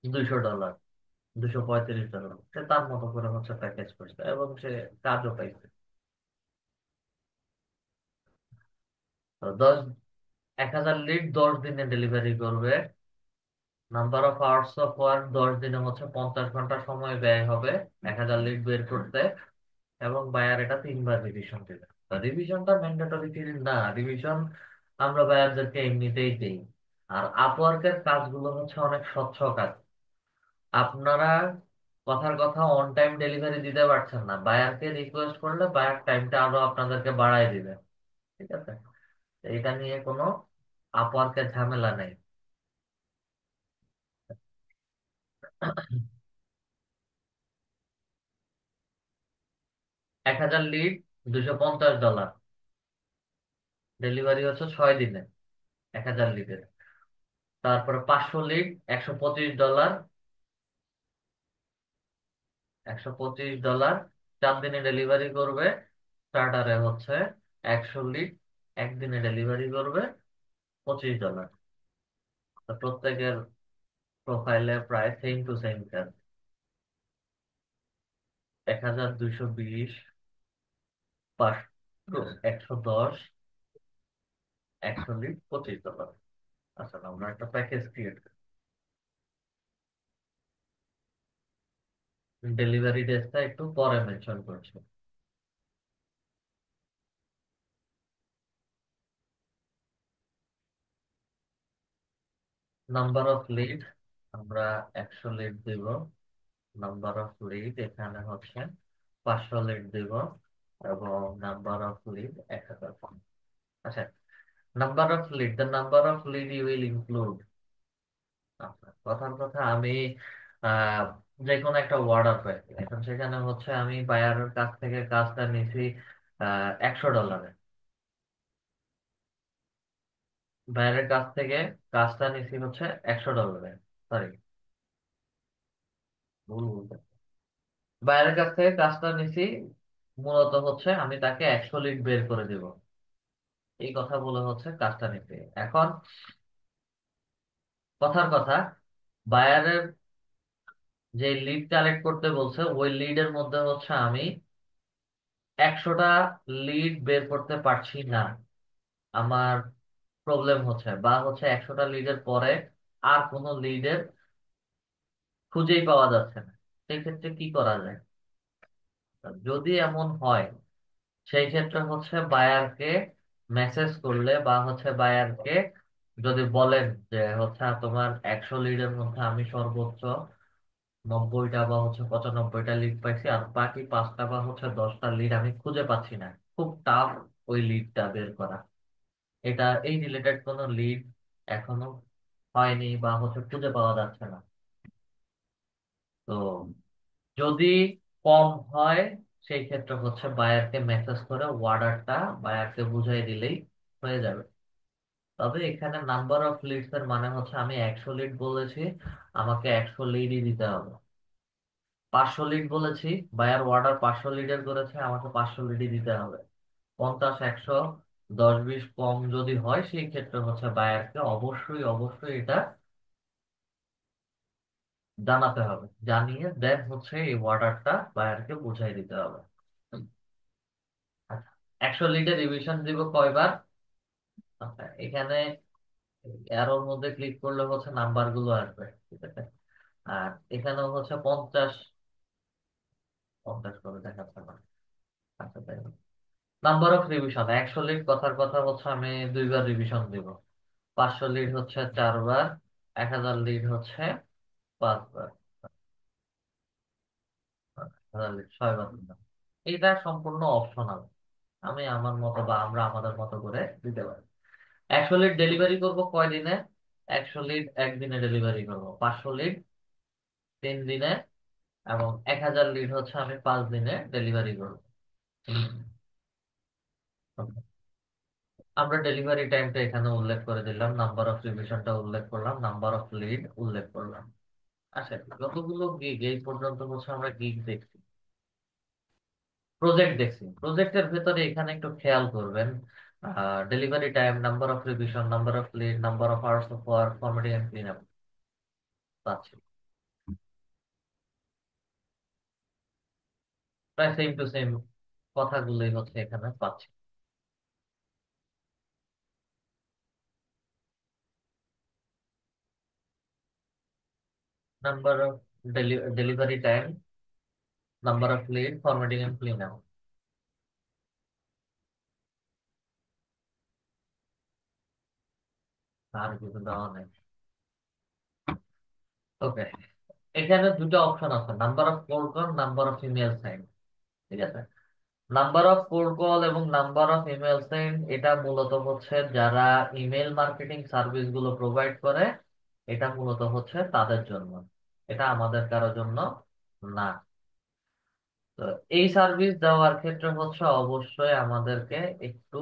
$200, $235। সে তার মতো করে হচ্ছে প্যাকেজ করছে এবং সে কাজও পাইছে। তো 1000 লিড 10 দিনে ডেলিভারি করবে, number of hours of work 10 দিনে হচ্ছে 50 ঘন্টা সময় ব্যয় হবে 1000 লিড বের করতে, এবং বায়ার এটা 3বার রিভিশন দেবে। রিভিশনটা ম্যান্ডেটরি না, রিভিশন আমরা বায়ারদেরকে এমনিতেই দিই। আর আপওয়ার্কের কাজগুলো হচ্ছে অনেক স্বচ্ছ কাজ। আপনারা কথার কথা অন টাইম ডেলিভারি দিতে পারছেন না, বায়ারকে রিকোয়েস্ট করলে বায়ার টাইমটা আরো আপনাদেরকে বাড়ায় দিবে। ঠিক আছে, এটা নিয়ে কোনো আপওয়ার্কের ঝামেলা নেই। 1000 লিড $250, ডেলিভারি হচ্ছে 6 দিনে 1000 লিডের। তারপরে 500 লিড $125, $125 4 দিনে ডেলিভারি করবে। স্টার্টারে হচ্ছে 100 লিড একদিনে ডেলিভারি করবে $25। তো প্রত্যেকের প্রোফাইলে প্রায় সেম টু সেম কাজ। 1220, 500, 110, 100 লিড, $25। আচ্ছা, আমরা একটা প্যাকেজ ক্রিয়েট করি। ডেলিভারি ডেটটা একটু পরে মেনশন করছি। নাম্বার অফ লিড আমরা 100 লিড দিব। নাম্বার অফ লিড এখানে হচ্ছে 500 লিড দিব, এবং নাম্বার অফ লিড 1000। আচ্ছা, number of lead, the number of lead you will include. কথার কথা আমি আহ যে কোনো একটা অর্ডার পাইছি, এখন সেখানে হচ্ছে আমি বায়ারের কাছ থেকে কাজটা নিছি $100। বায়ারের কাছ থেকে কাজটা নিছি হচ্ছে $100। সরি, ভুল বলতে, বায়ারের কাছ থেকে কাজটা নিছি মূলত হচ্ছে আমি তাকে 100 লিড বের করে দিব, এই কথা বলে হচ্ছে কাজটা নিতে। এখন কথার কথা, বায়ারের যে লিড কালেক্ট করতে বলছে ওই লিডের মধ্যে হচ্ছে আমি 100টা লিড বের করতে পারছি না। আমার প্রবলেম হচ্ছে, বা হচ্ছে 100টা লিডের পরে আর কোনো লিডের খুঁজেই পাওয়া যাচ্ছে না। সেই ক্ষেত্রে কি করা যায়? যদি এমন হয়, সেই ক্ষেত্রে হচ্ছে বায়ারকে মেসেজ করলে, বা হচ্ছে বায়ারকে যদি বলেন যে হচ্ছে তোমার 100 লিডের মধ্যে আমি সর্বোচ্চ 90টা বা হচ্ছে 95টা লিড পাইছি, আর বাকি 5টা বা হচ্ছে 10টা লিড আমি খুঁজে পাচ্ছি না, খুব টাফ ওই লিডটা বের করা। এটা এই রিলেটেড কোনো লিড এখনো হয়নি বা হচ্ছে খুঁজে পাওয়া যাচ্ছে না। তো যদি কম হয়, সেই ক্ষেত্রে হচ্ছে বায়ারকে মেসেজ করে অর্ডারটা বায়ারকে বুঝাই দিলেই হয়ে যাবে। তবে এখানে নাম্বার অফ লিডস এর মানে হচ্ছে আমি 100 লিড বলেছি, আমাকে 100 লিডই দিতে হবে। 500 লিড বলেছি, বায়ার অর্ডার 500 লিডের করেছে, আমাকে 500 লিডই দিতে হবে। 50, 100, 10, 20 কম যদি হয়, সেই ক্ষেত্রে হচ্ছে বায়ারকে অবশ্যই অবশ্যই এটা জানাতে হবে, জানিয়ে দেন হচ্ছে এই অর্ডারটা বায়ারকে বুঝাই দিতে হবে। আচ্ছা, 100 লিডের রিভিশন দিব কয়বার? আচ্ছা, এখানে এরোর মধ্যে ক্লিক করলে হচ্ছে নাম্বার গুলো আসবে, ঠিক আছে। আর এখানেও হচ্ছে 50, 50 করে দেখাচ্ছে না। আচ্ছা, তাই নাম্বার অফ রিভিশন, 100 লিড কথার কথা হচ্ছে আমি 2বার রিভিশন দিব। 500 লিড হচ্ছে 4বার, 1000 লিড হচ্ছে 5বার, 1000 লিড 6বার দিলাম। এইটা সম্পূর্ণ অপশনাল, আমি আমার মতো বা আমরা আমাদের মতো করে দিতে পারি। 100 লিড ডেলিভারি করবো কয়দিনে? 100 লিড একদিনে ডেলিভারি করবো, 500 লিড 3 দিনে, এবং 1000 লিড হচ্ছে আমি 5 দিনে ডেলিভারি করবো। আমরা ডেলিভারি টাইমটা এখানে উল্লেখ করে দিলাম, নাম্বার অফ রিভিশনটা উল্লেখ করলাম, নাম্বার অফ লিড উল্লেখ করলাম। আচ্ছা, যতগুলো গিগ এই পর্যন্ত হচ্ছে আমরা গিগ দেখছি, প্রজেক্ট দেখছি। প্রজেক্টের ভেতরে এখানে একটু খেয়াল করবেন, delivery time, number of revision, number of lead, number of hours of work, formatting and clean up পাচ্ছি, প্রায় সেম টু সেম কথাগুলোই হচ্ছে এখানে পাচ্ছি। Number of delivery time, number of lead, formatting and clean up, আর কিছু দেওয়া নেই। ওকে, এখানে দুটো অপশন আছে, number of cold call, number of email sign, ঠিক আছে। নাম্বার অফ কোল্ড কল এবং নাম্বার অফ ইমেল সাইন এটা মূলত হচ্ছে যারা ইমেল মার্কেটিং সার্ভিস গুলো প্রোভাইড করে, এটা মূলত হচ্ছে তাদের জন্য, এটা আমাদের কারোর জন্য না। তো এই সার্ভিস দেওয়ার ক্ষেত্রে হচ্ছে অবশ্যই আমাদেরকে একটু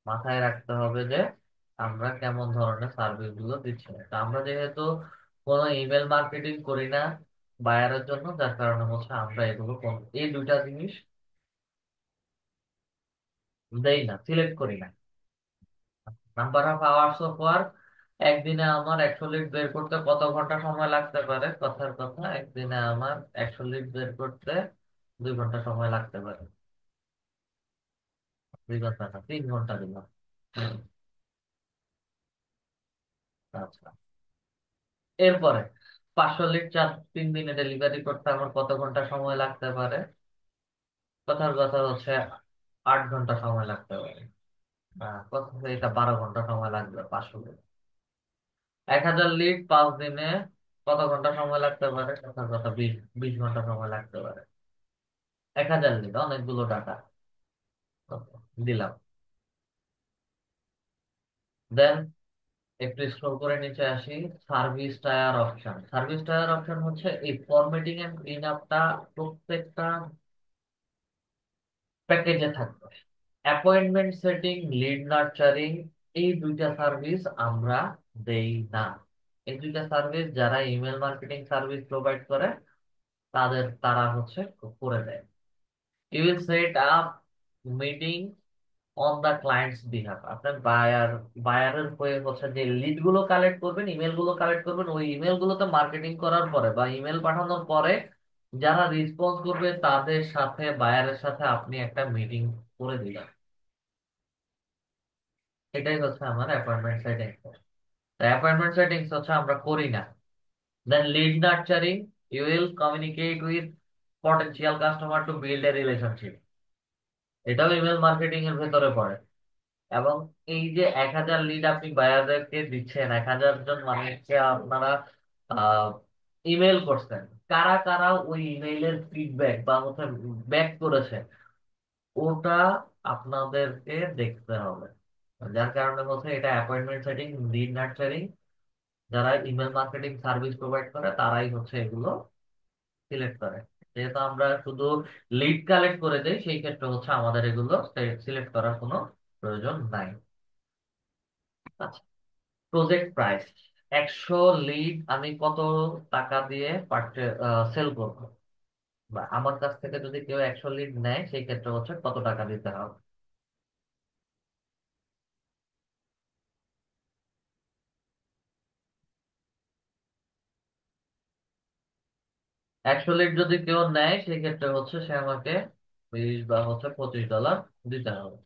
মাথায় রাখতে হবে যে আমরা কেমন ধরনের সার্ভিস গুলো দিচ্ছি। তা আমরা যেহেতু কোনো ইমেল মার্কেটিং করি না বায়ারের জন্য, যার কারণে হচ্ছে আমরা এগুলো এই দুইটা জিনিস দেই না, সিলেক্ট করি না। Number of hours of work, একদিনে আমার 100 লিড বের করতে কত ঘন্টা সময় লাগতে পারে? কথার কথা, একদিনে আমার 100 লিড বের করতে 2 ঘন্টা সময় লাগতে পারে। 2 ঘন্টা না, 3 ঘন্টা দিলাম। হুম, আচ্ছা। এরপরে 500 লিড চা 3 দিনে ডেলিভারি করতে আমার কত ঘন্টা সময় লাগতে পারে? কথার কথা হচ্ছে 8 ঘন্টা সময় লাগতে পারে। কথা হচ্ছে এটা 12 ঘন্টা সময় লাগবে 500 লিড। 1000 লিড 5 দিনে কত ঘন্টা সময় লাগতে পারে? কথার কথা 20 20 ঘন্টা সময় লাগতে পারে। 1000 লিড অনেকগুলো টাকা। দিলাম। দেন একটু স্ক্রল করে নিচে আসি। Service tyre option, service tyre option হচ্ছে এই ফরম্যাটিং এন্ড ক্লিন আপটা প্রত্যেকটা প্যাকেজে থাকবে। অ্যাপয়েন্টমেন্ট সেটিং, লিড নার্চারিং, এই দুইটা সার্ভিস আমরা দেই না। এই দুইটা সার্ভিস যারা ইমেল মার্কেটিং সার্ভিস প্রোভাইড করে তারা হচ্ছে করে দেয়। You will set up meeting on the clients behalf. আপনার বায়ারের হয়ে হচ্ছে যে লিড গুলো কালেক্ট করবেন, ইমেল গুলো কালেক্ট করবেন, ওই ইমেল গুলোতে মার্কেটিং করার পরে বা ইমেল পাঠানোর পরে যারা রেসপন্স করবে তাদের সাথে, বায়ারের সাথে আপনি একটা মিটিং করে দিলেন। এটাই হচ্ছে আমার অ্যাপয়েন্টমেন্ট সেটিংস। অ্যাপয়েন্টমেন্ট সেটিংস হচ্ছে আমরা করি না। Then lead nurturing, you will communicate with potential customer to build a relationship. এটাও ইমেল মার্কেটিং এর ভেতরে পড়ে। এবং এই যে 1000 লিড আপনি বায়ারদেরকে দিচ্ছেন, 1000 জন মানুষকে আপনারা ইমেল করছেন, কারা কারা ওই ইমেইলের ফিডব্যাক বা হচ্ছে ব্যাক করেছে, ওটা আপনাদেরকে দেখতে হবে। যার কারণে হচ্ছে এটা অ্যাপয়েন্টমেন্ট সেটিং, লিড নার্চারিং, যারা ইমেল মার্কেটিং সার্ভিস প্রোভাইড করে তারাই হচ্ছে এগুলো সিলেক্ট করে। যেহেতু আমরা শুধু লিড কালেক্ট করে দেই, সেই ক্ষেত্রে হচ্ছে আমাদের এগুলো সিলেক্ট করার কোনো প্রয়োজন নাই। আচ্ছা, প্রজেক্ট প্রাইস। 100 লিড আমি কত টাকা দিয়ে সেল করবো, বা আমার কাছ থেকে যদি কেউ 100 লিড নেয় সেই ক্ষেত্রে হচ্ছে কত টাকা দিতে হবে? 100 লিড যদি কেউ নেয় সেই ক্ষেত্রে হচ্ছে সে আমাকে 20 বা হচ্ছে $25 দিতে হবে।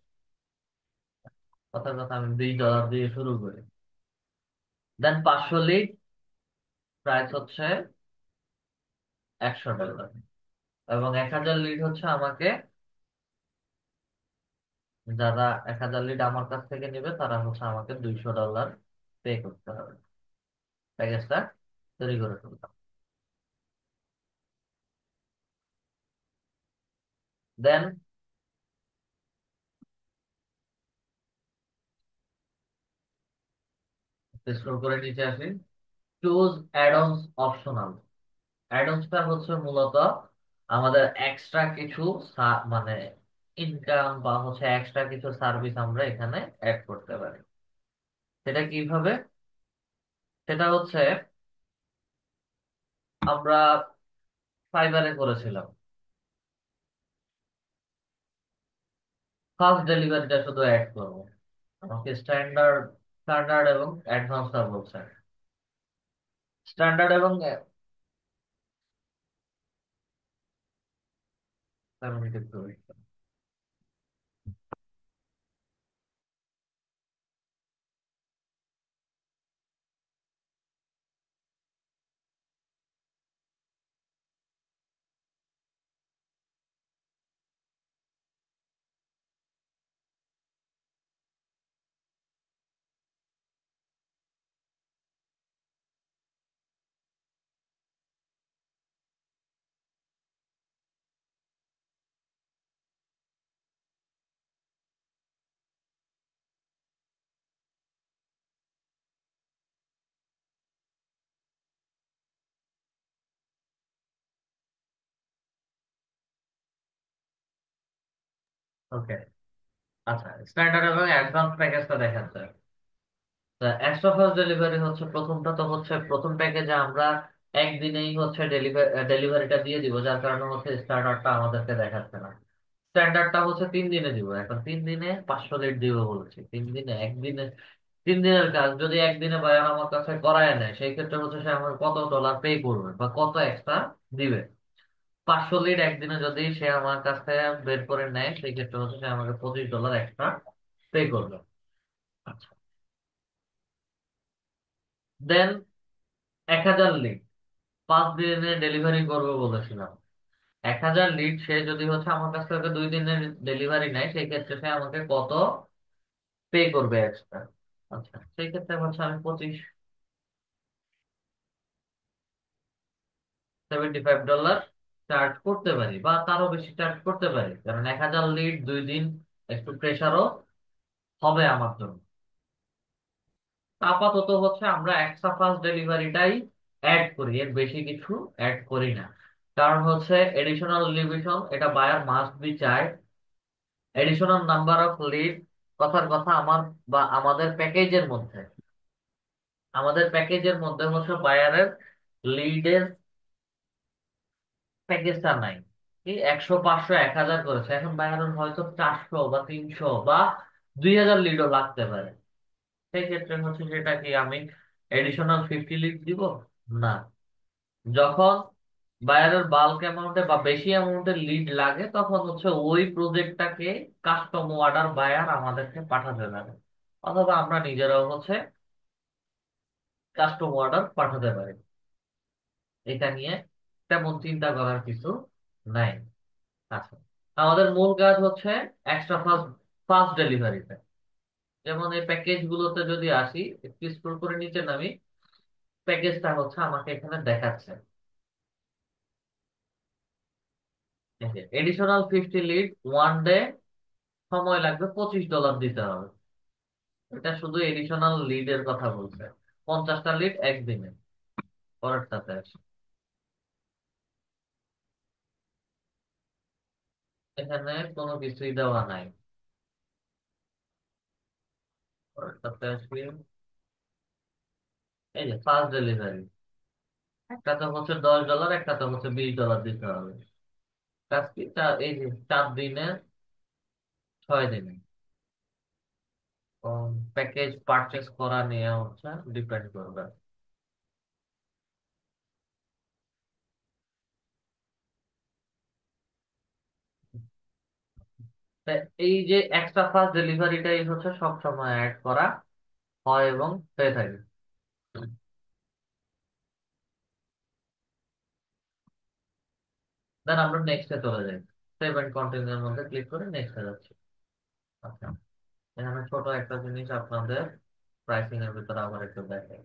কথার কথা আমি $20 দিয়ে শুরু করি। দেন 500 লিড প্রাইস হচ্ছে $100। এবং 1000 লিড হচ্ছে আমাকে, যারা 1000 লিড আমার কাছ থেকে নেবে তারা হচ্ছে আমাকে $200 পে করতে হবে। প্যাকেজটা তৈরি করে ফেললাম। দেন স্ক্রল করে নিচে আসি। Choose add-ons optional. অ্যাডন্সটা হচ্ছে মূলত আমাদের এক্সট্রা কিছু মানে ইনকাম বা হচ্ছে এক্সট্রা কিছু সার্ভিস আমরা এখানে অ্যাড করতে পারি। সেটা কিভাবে? সেটা হচ্ছে আমরা ফাইবারে করেছিলাম। ফার্স্ট ডেলিভারিটা শুধু অ্যাড করবো। আমাকে স্ট্যান্ডার্ড স্ট্যান্ডার্ড এবং অ্যাডভান্সটা বলছে। স্ট্যান্ডার্ড এবং ওকে। আচ্ছা, স্ট্যান্ডার্ড এবং অ্যাডভান্স প্যাকেজটা দেখাচ্ছে। এক্সট্রা ফাস্ট ডেলিভারি হচ্ছে প্রথমটা, তো হচ্ছে প্রথম প্যাকেজে আমরা একদিনেই হচ্ছে ডেলিভারিটা দিয়ে দিব, যার কারণে হচ্ছে স্ট্যান্ডার্ডটা আমাদেরকে দেখাচ্ছে না। স্ট্যান্ডার্ডটা হচ্ছে 3 দিনে দিব। এখন 3 দিনে 500 লিড দিব বলছি, 3 দিনে, একদিনে 3 দিনের কাজ যদি একদিনে বায়ার আমার কাছে করায় নেয়, সেই ক্ষেত্রে হচ্ছে সে আমাকে কত ডলার পে করবে বা কত এক্সট্রা দিবে। 500 লিড একদিনে যদি সে আমার কাছ থেকে বের করে নেয়, সেই ক্ষেত্রে হচ্ছে সে আমাকে $25 এক্সট্রা পে করবে। আচ্ছা, দেন 1000 লিড 5 দিনে ডেলিভারি করবে বলেছিলাম। 1000 লিড সে যদি হচ্ছে আমার কাছ থেকে 2 দিনের ডেলিভারি নেয়, সেই ক্ষেত্রে সে আমাকে কত পে করবে এক্সট্রা। আচ্ছা, সেই ক্ষেত্রে হচ্ছে আমি 75 ডলার চার্জ করতে পারি বা তারও বেশি চার্জ করতে পারি, কারণ 1000 লিড 2 দিন একটু প্রেশারও হবে আমার জন্য। আপাতত হচ্ছে আমরা এক্সট্রা ফাস্ট ডেলিভারিটাই অ্যাড করি, এর বেশি কিছু অ্যাড করি না। কারণ হচ্ছে এডিশনাল লিমিশন, এটা বায়ার মাস্ট বি চায়। এডিশনাল নাম্বার অফ লিড, কথার কথা আমার বা আমাদের প্যাকেজের মধ্যে হচ্ছে বায়ারের লিডের প্যাকেজটা নাই। এই 100 500 1000 করেছে, এখন বায়ারের হয়তো 400 বা 300 বা 2000 লিডও লাগতে পারে। সেই ক্ষেত্রে হচ্ছে সেটা কি আমি এডিশনাল 50 লিড দিব? না। যখন বায়ারের বাল্ক অ্যামাউন্টে বা বেশি অ্যামাউন্টের লিড লাগে, তখন হচ্ছে ওই প্রজেক্টটাকে কাস্টম অর্ডার বায়ার আমাদেরকে পাঠাতে পারে, অথবা আমরা নিজেরাও হচ্ছে কাস্টম অর্ডার পাঠাতে পারি। এটা নিয়ে তেমন চিন্তা করার কিছু নাই। আচ্ছা, আমাদের মূল কাজ হচ্ছে এক্সট্রা ফাস্ট ফাস্ট ডেলিভারিতে। যেমন এই প্যাকেজ গুলোতে যদি আসি, একটু স্ক্রল করে নিচে নামি, প্যাকেজটা হচ্ছে আমাকে এখানে দেখাচ্ছে। এডিশনাল 50 লিড 1 ডে, সময় লাগবে $25 দিতে হবে। এটা শুধু এডিশনাল লিডের কথা বলছে। 50টা লিড একদিনে। পরেরটাতে আসি, এখানে কোনো কিছুই দেওয়া নাই। পরেরটাতে আসি, এই যে ফার্স্ট ডেলিভারি, একটাতে হচ্ছে $10, একটাতে হচ্ছে $20 দিতে হবে। কাজ কি এই যে 4 দিনে 6 দিনে প্যাকেজ পারচেস করা নিয়ে হচ্ছে ডিপেন্ড করবে। তা এই যে এক্সট্রা ফাস্ট ডেলিভারিটাই হচ্ছে সব সময় অ্যাড করা হয় এবং হয়ে থাকে। দেন আমরা নেক্সটে চলে যাই, সেভ এন্ড কন্টিনিউর মধ্যে ক্লিক করে নেক্সটে যাচ্ছি। আচ্ছা, এখানে ছোট একটা জিনিস আপনাদের প্রাইসিং এর ভিতরে আবার একটু দেখাই।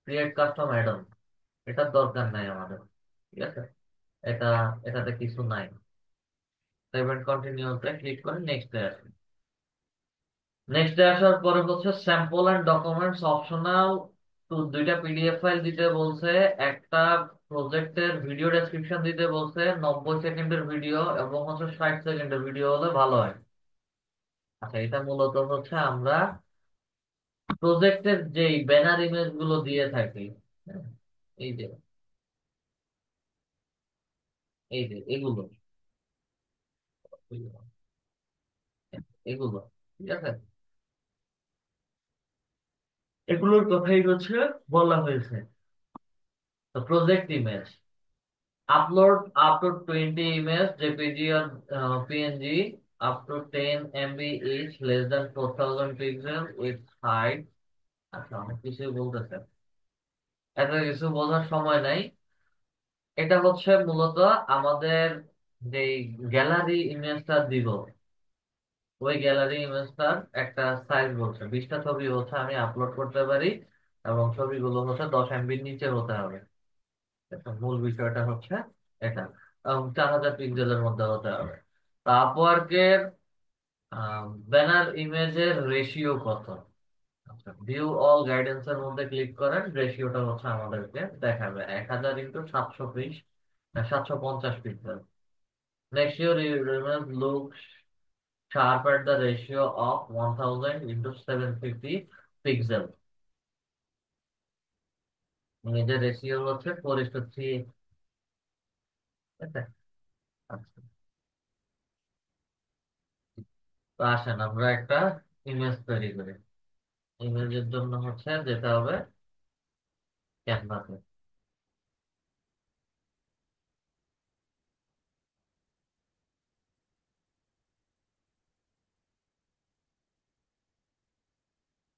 ক্রিয়েট কাস্টম অ্যাড অন, এটার দরকার নাই আমাদের। ঠিক আছে, এটা এটাতে কিছু নাই। সেভ এন্ড কন্টিনিউতে ক্লিক করে নেক্সটে আসি। নেক্সটে আসার পরে হচ্ছে স্যাম্পল এন্ড ডকুমেন্টস অপশনাল। তো দুইটা পিডিএফ ফাইল দিতে বলছে, একটা প্রজেক্টের ভিডিও ডেসক্রিপশন দিতে বলছে, 90 সেকেন্ডের ভিডিও এবং হচ্ছে 60 সেকেন্ডের ভিডিও হলে ভালো হয়। আচ্ছা, এটা মূলত হচ্ছে আমরা প্রজেক্টের যেই ব্যানার ইমেজ গুলো দিয়ে থাকি, হ্যাঁ, এই যে এগুলো এগুলো ঠিক আছে, এগুলোর কথাই হচ্ছে বলা হয়েছে। তো project image, up to 20 images, JPG or PNG, up to 10 MB each, less than 4000 pixels with height। আচ্ছা, অনেক কিছু বলতেছে, এত কিছু বোঝার সময় নাই। এটা হচ্ছে মূলত আমাদের যে গ্যালারি ইমেজটা দিব, ওই গ্যালারি ইমেজটার একটা সাইজ বলছে। 20টা ছবি হচ্ছে আমি আপলোড করতে পারি, এবং ছবিগুলো হচ্ছে 10 MBর নিচে হতে হবে। মূল বিষয়টা হচ্ছে এটা, এবং 4000 পিক্সেলের মধ্যে হতে হবে। আপওয়ার্কের ব্যানার ইমেজের রেশিও কত? আচ্ছা, ভিউ অল গাইডেন্স এর মধ্যে ক্লিক করেন, রেশিওটা হচ্ছে আমাদেরকে দেখাবে 1000 × 720, 750 pixel. Next your image look sharp at the ratio of 1000 × 750 pixel. ইমেজের রেশিও হচ্ছে 4:3। আচ্ছা, তো আসেন আমরা একটা ইমেজ তৈরি করি। ইমেজের জন্য হচ্ছে যেতে হবে ক্যানভাসে।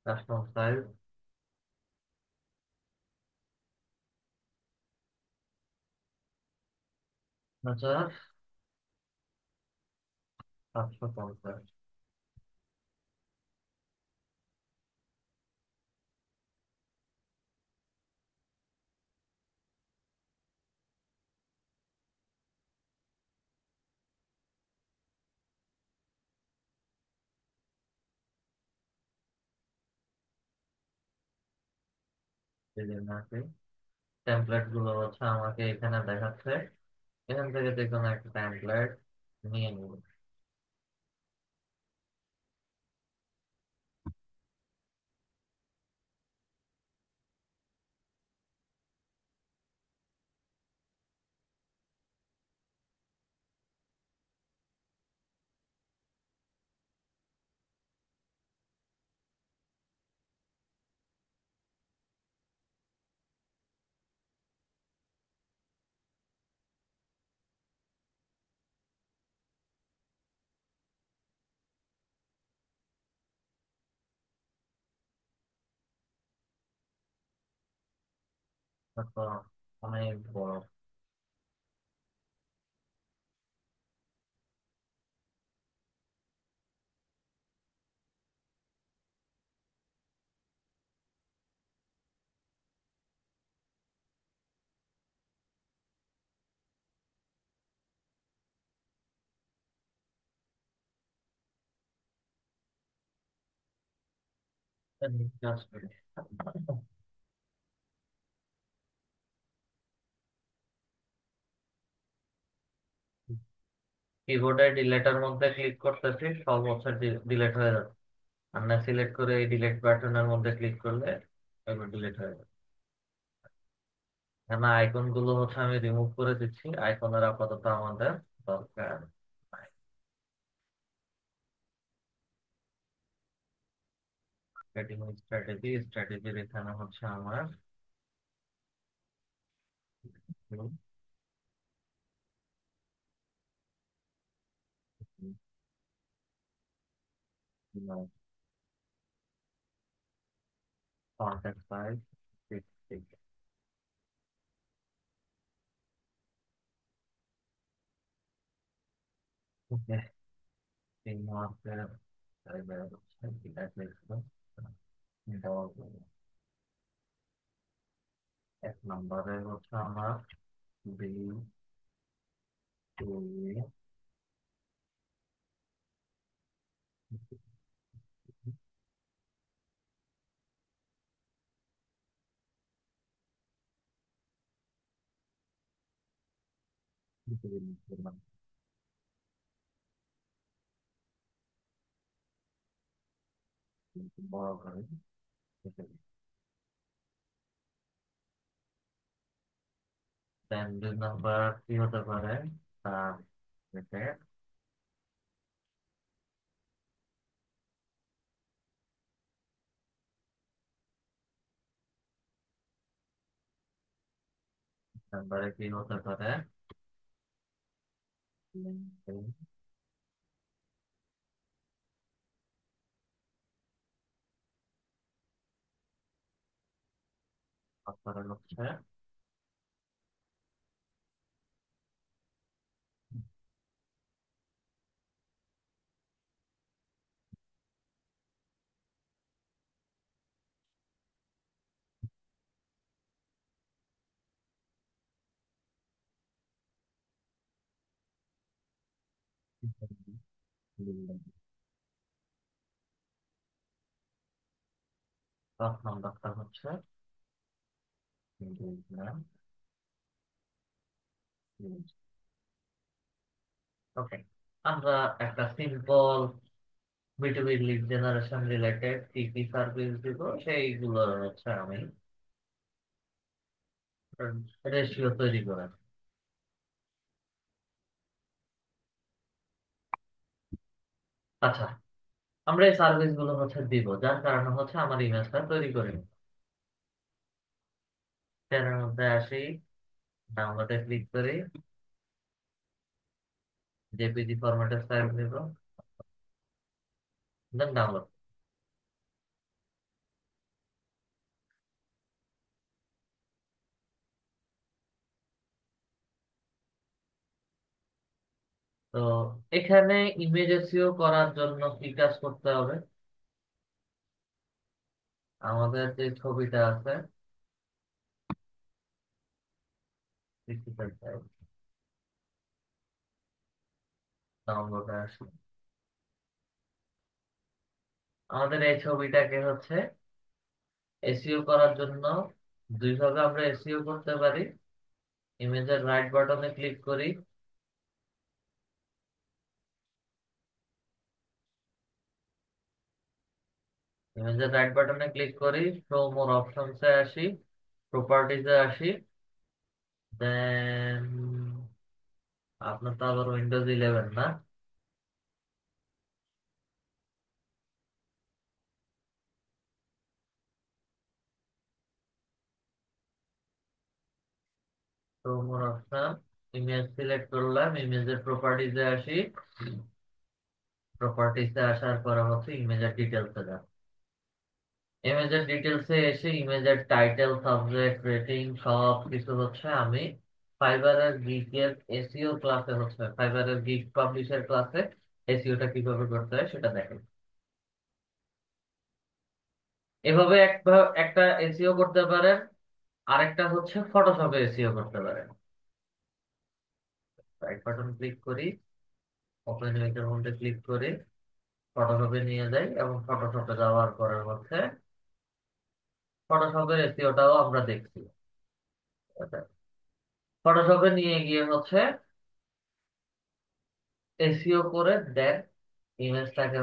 Custom size 1750। টেমপ্লেট গুলো হচ্ছে আমাকে এখানে দেখাচ্ছে। এখান থেকে যে কোনো একটা টেমপ্লেট নিয়ে নিব। তারপর অনেক বড়। কিবোর্ডে ডিলেটের মধ্যে ক্লিক করতেছি, সব হচ্ছে ডিলেট হয়ে যাচ্ছে। আর না সিলেক্ট করে এই ডিলেট বাটনের মধ্যে ক্লিক করলে এগুলো ডিলেট হয়ে যাবে। এখানে আইকন গুলো হচ্ছে আমি রিমুভ করে দিচ্ছি, আইকনের আপাতত আমাদের দরকার নাই। সেটিং স্ট্র্যাটেজি, স্ট্র্যাটেজির এখানে হচ্ছে আমার কন্টেন্ট সাইজ 50। ওকে, তিন মাসের জায়গায় হচ্ছে ডিলেট লিখবো। এক নম্বরে হচ্ছে আমার বি টু বড় করে দেন 2 নম্বর কি হতে পারে, তার থেকে নাম্বারে কি হতে পারে, তারপরে হচ্ছে দশ নম্বরটা হচ্ছে ওকে। আমরা একটা সিম্পল বিটুবি লিড জেনারেশন রিলেটেড কি কি সার্ভিস দিব সেইগুলো হচ্ছে আমি রেশিও তৈরি করে। আচ্ছা, আমরা এই সার্ভিস গুলো দিব, যার কারণে আমার ইমেজটা তৈরি করি। এর মধ্যে আসি, ডাউনলোডে ক্লিক করি, জেপিজি ফরম্যাটের ফাইল নিব, দেন ডাউনলোড। তো এখানে ইমেজ এসইও করার জন্য কি কাজ করতে হবে? আমাদের যে ছবিটা আছে, ডাউনলোডে আসি, আমাদের এই ছবিটাকে এসইও করার জন্য দুইভাবে আমরা এসইও করতে পারি। ইমেজের রাইট বাটনে ক্লিক করি, শো মোর অপশনসে আসি, প্রপার্টিজে আসি, দেন আপনার তো আবার উইন্ডোজ 11 না? শো মোর অপশন, ইমেজ সিলেক্ট করলাম, ইমেজের প্রপার্টিজে আসি, প্রপার্টিজে আসার পরে ইমেজের ডিটেলসে যাব। ইমেজের ডিটেলসে এসে ইমেজের টাইটেল, সাবজেক্ট, রেটিং সব কিছু আমি ফাইবারের গিকের এসইও ক্লাসে ফাইবারের গিক পাবলিশের ক্লাসে এসইওটা কিভাবে করতে হয় সেটা দেখেন। এভাবে একটা এসইও করতে পারেন, আরেকটা ফটোশপে এসইও করতে পারেন। রাইট বাটন ক্লিক করি, ওপেন উইন্ডোর মধ্যে ক্লিক করি, ফটোশপে নিয়ে যাই, এবং ফটোশপে যাওয়ার পরে ফটোশপের এসইওটাও আমরা দেখছি। ফটোশপে নিয়ে গিয়ে এসইও করে দেন ইমেজটাকে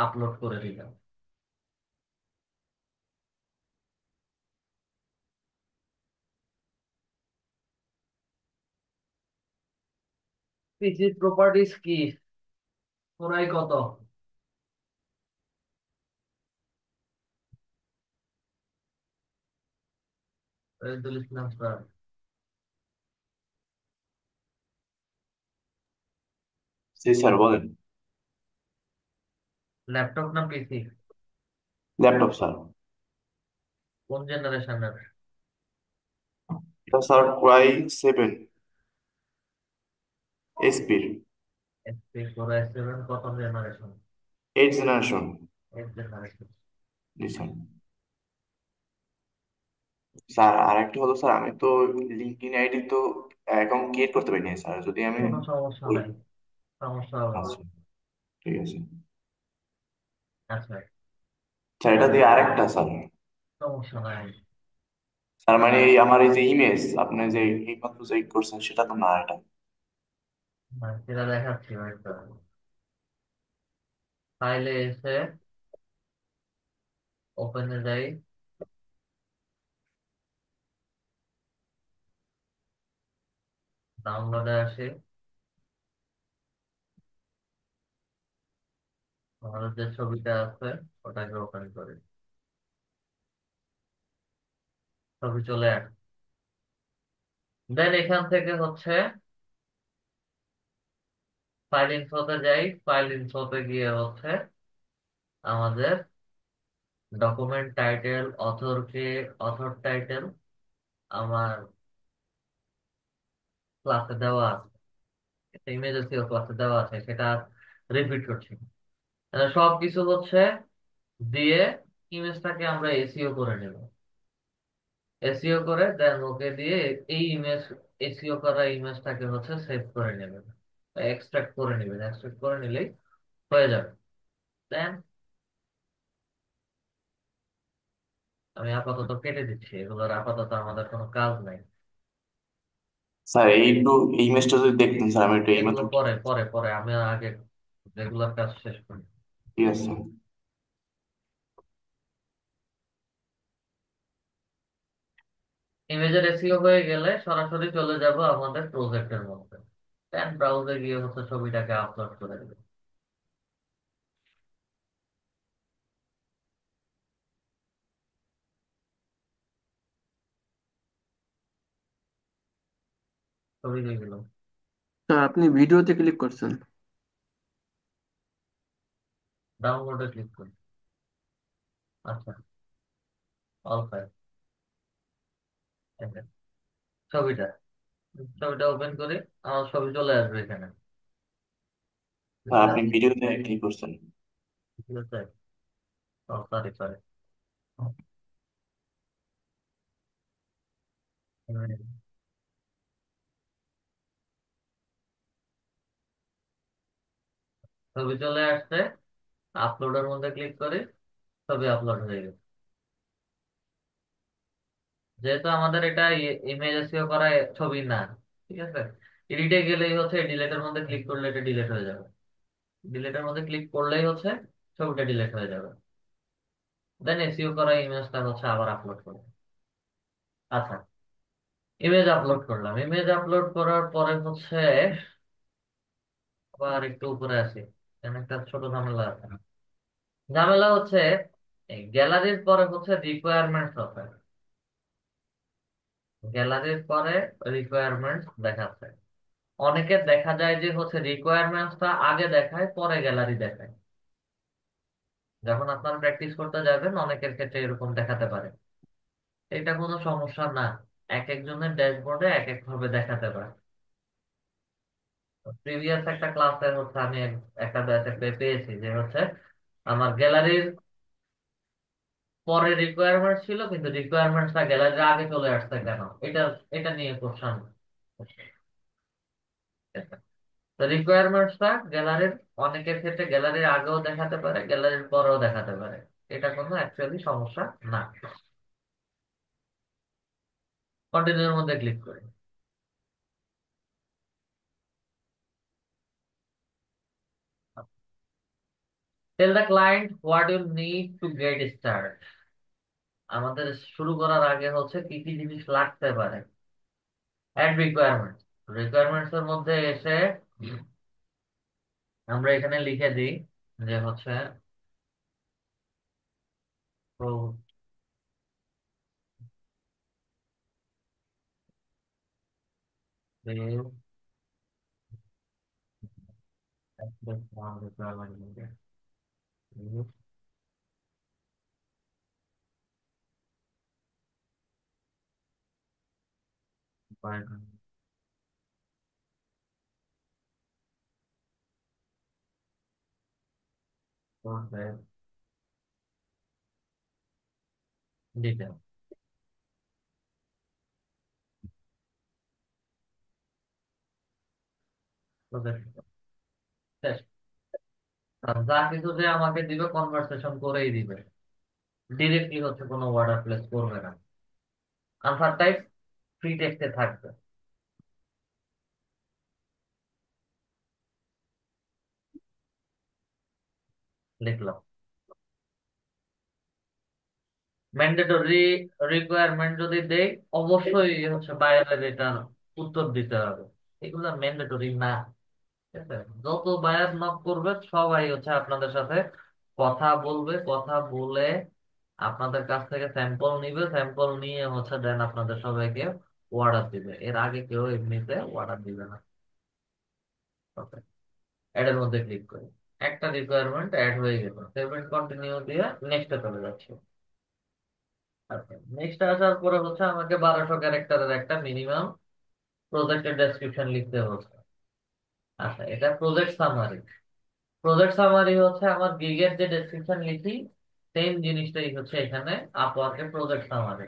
আপলোড করে দিলাম। পিসি প্রপার্টিজ কি, পুরাই কত? শহীদুল ইসলাম স্যার। জি স্যার বলেন। ল্যাপটপ না পিসি? Laptop sir. কোন জেনারেশনের? এটা স্যার y7 এসপির এসপি কোরাই 7 কত জেনারেশন? 8 জেনারেশন। 8 জেনারেশন। জি স্যার। স্যার আরেকটা হলো স্যার, আমি তো লিঙ্কডইন আইডি তো অ্যাকাউন্ট ক্রিয়েট করতে পারিনি স্যার, যদি আমি কোনো সমস্যা ওই। নাই, সমস্যা হবে না। আচ্ছা, ঠিক আছে আচ্ছা, স্যার। এটা দিয়ে আরেকটা স্যার, সমস্যা নাই। স্যার মানে এই আমার এই যে ইমেজ আপনি যে এইমাত্র যে করছেন সেটা তো না এটা। সেটা দেখাচ্ছি ভাই। ফাইলে এসে ওপেনে যাই, ডাউনলোডে আসি, আমাদের যে ছবিটা আছে ওটাকে ওপেন করি, ছবি চলে আসে। দেন এখান থেকে ফাইল ইনফোতে যাই, ফাইল ইনফোতে গিয়ে আমাদের ডকুমেন্ট টাইটেল, অথর টাইটেল আমার ক্লাসে দেওয়া আছে, ইমেজ ক্লাসে দেওয়া আছে, সেটা রিপিট করছি না। সবকিছু দিয়ে ইমেজটাকে আমরা এসইও করে নেব। এসইও করে দেন ওকে দিয়ে এই ইমেজ, এসইও করা ইমেজটাকে সেভ করে নেবেন, এক্সট্রাক্ট করে নেবেন, এক্সট্রাক্ট করে নিলেই হয়ে যাবে। দেন আমি আপাতত কেটে দিচ্ছি, এগুলোর আপাতত আমাদের কোনো কাজ নাই। স্যার একটু এই ইমেজটা যদি দেখতেন স্যার, আমি একটু এগুলো এইমাত্র। পরে পরে পরে আমি আগে রেগুলার কাজ শেষ করি। ঠিক আছে স্যার। ইমেজের এসইও হয়ে গেলে সরাসরি চলে যাব আমাদের প্রজেক্টের মধ্যে, দেন ব্রাউজে গিয়ে ছবিটাকে আপলোড করে দেবে। ছবি দিয়ে গেল। স্যার আপনি ভিডিওতে ক্লিক করছেন। ডাউনলোডে ক্লিক করি। আচ্ছা, অল ফাইল, ছবিটা, ছবিটা ওপেন করি, আমার ছবি চলে আসবে এখানে। স্যার বুঝতে আপনি পারছি। ভিডিওতে ক্লিক করছেন। ঠিক আছে, সরি সরি। ছবি চলে আসছে, আপলোডের মধ্যে ক্লিক করি, ছবি আপলোড হয়ে গেছে। যেহেতু আমাদের এটা ইমেজ এসইও করা ছবি না, ঠিক আছে, এডিটে গেলেই হচ্ছে ডিলেটের মধ্যে ক্লিক করলে এটা ডিলেট হয়ে যাবে। ডিলেটের মধ্যে ক্লিক করলেই হচ্ছে ছবিটা ডিলেট হয়ে যাবে। দেন এসইও করা ইমেজটা হচ্ছে আবার আপলোড করবো। আচ্ছা, ইমেজ আপলোড করলাম, ইমেজ আপলোড করার পরে হচ্ছে আবার একটু উপরে আসি, এখানে একটা ছোট ঝামেলা আছে। ঝামেলা হচ্ছে এই গ্যালারির পরে হচ্ছে রিকোয়ারমেন্টস আছে। গ্যালারির পরে রিকোয়ারমেন্টস দেখাচ্ছে। অনেকের দেখা যায় যে হচ্ছে রিকোয়ারমেন্টসটা আগে দেখায় পরে গ্যালারি দেখায়। যখন আপনারা প্র্যাকটিস করতে যাবেন অনেকের ক্ষেত্রে এরকম দেখাতে পারে। এটা কোনো সমস্যা না, এক একজনের ড্যাশবোর্ডে এক এক ভাবে দেখাতে পারে। প্রিভিয়াস একটা ক্লাসে হচ্ছে আমি একটা ব্যাচে পেয়েছি যে হচ্ছে আমার গ্যালারির পরে রিকোয়ারমেন্ট ছিল কিন্তু রিকোয়ারমেন্টটা গ্যালারির আগে চলে আসছে কেন, এটা এটা নিয়ে কোশ্চেন। তো রিকোয়ারমেন্টসটা গ্যালারির অনেকের ক্ষেত্রে গ্যালারির আগেও দেখাতে পারে, গ্যালারির পরেও দেখাতে পারে। এটা কোনো অ্যাকচুয়ালি সমস্যা না। কন্টিনিউর মধ্যে ক্লিক করি। Tell the client what you need to get start. আমাদের শুরু করার আগে হচ্ছে কি কি জিনিস লাগতে পারে। অ্যাড রিকোয়ারমেন্টস, রিকোয়ারমেন্টস এর মধ্যে এসে আমরা এখানে লিখে দিই যে হচ্ছে ডিটেল। আর যা কিছু যে আমাকে দিবে কনভারসেশন করেই দিবে, ডিরেক্টলি হচ্ছে কোনো ওয়ার্ডার প্লেস করবে না। আনসার টাইপ ফ্রি টেক্সটে থাকবে। লিখলাম। ম্যান্ডেটরি রিকোয়ারমেন্ট যদি দেই অবশ্যই হচ্ছে বাইরের এটা উত্তর দিতে হবে। এগুলো ম্যান্ডেটরি না, ঠিক আছে? যত বায়ার নক করবে সবাই হচ্ছে আপনাদের সাথে কথা বলবে, কথা বলে আপনাদের কাছ থেকে স্যাম্পল নিবে, স্যাম্পল নিয়ে হচ্ছে দেন আপনাদের সবাইকে অর্ডার দিবে। এর আগে কেউ এমনিতে অর্ডার দিবে না। ওকে, অ্যাড এর মধ্যে ক্লিক করি। একটা রিকোয়ারমেন্ট অ্যাড হয়ে গেল, সেভ এন্ড কন্টিনিউ দিয়ে নেক্সটে চলে যাচ্ছে। আচ্ছা, নেক্সট আসার পরে হচ্ছে আমাকে 1200 ক্যারেক্টারের একটা মিনিমাম প্রজেক্টের ডেসক্রিপশন লিখতে হচ্ছে। আচ্ছা, এটা প্রজেক্ট সামারি। প্রজেক্ট সামারি হচ্ছে আমার গিগের যে ডেসক্রিপশন লিখি সেম জিনিসটাই হচ্ছে এখানে আপওয়ার্কের প্রজেক্ট সামারি।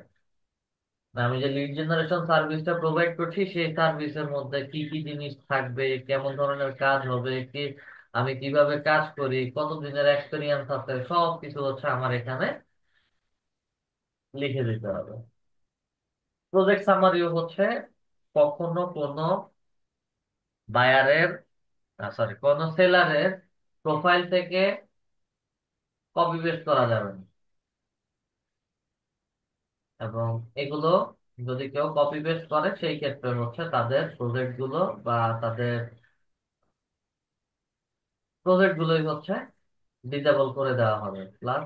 আমি যে লিড জেনারেশন সার্ভিসটা প্রোভাইড করছি সেই সার্ভিসের মধ্যে কি কি জিনিস থাকবে, কেমন ধরনের কাজ হবে, কি আমি কিভাবে কাজ করি, কত দিনের এক্সপিরিয়েন্স আছে, সব কিছু হচ্ছে আমার এখানে লিখে দিতে হবে। প্রজেক্ট সামারিও হচ্ছে কখনো কোনো বায়ারের, সরি, কোনো সেলারের প্রোফাইল থেকে কপি পেস্ট করা যাবে না। এবং এগুলো যদি কেউ কপি পেস্ট করে সেই ক্ষেত্রে হচ্ছে তাদের প্রজেক্ট গুলো বা তাদের প্রজেক্ট গুলোই হচ্ছে ডিসেবল করে দেওয়া হবে, প্লাস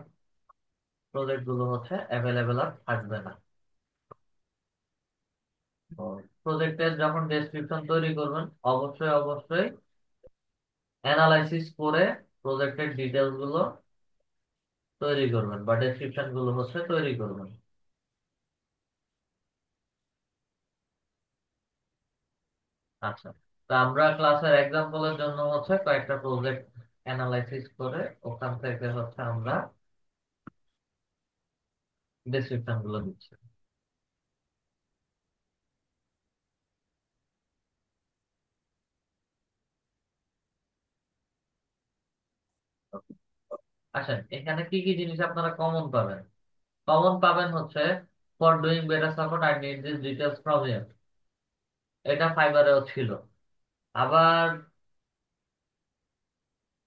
প্রজেক্ট গুলো হচ্ছে অ্যাভেলেবেল আর থাকবে না। প্রজেক্টের যখন ডেসক্রিপশন তৈরি করবেন, অবশ্যই অবশ্যই অ্যানালাইসিস করে প্রজেক্টের ডিটেলস গুলো তৈরি করবেন বা ডেসক্রিপশন গুলো তৈরি করবেন। আচ্ছা, তো আমরা ক্লাসের এক্সাম্পলের জন্য কয়েকটা প্রজেক্ট অ্যানালাইসিস করে ওখান থেকে আমরা ডেসক্রিপশন গুলো দিচ্ছি। আসেন, এখানে কি কি জিনিস আপনারা কমন পাবেন। কমন পাবেন for doing better support I need this details from you. এটা ফাইবারেও ছিল। আবার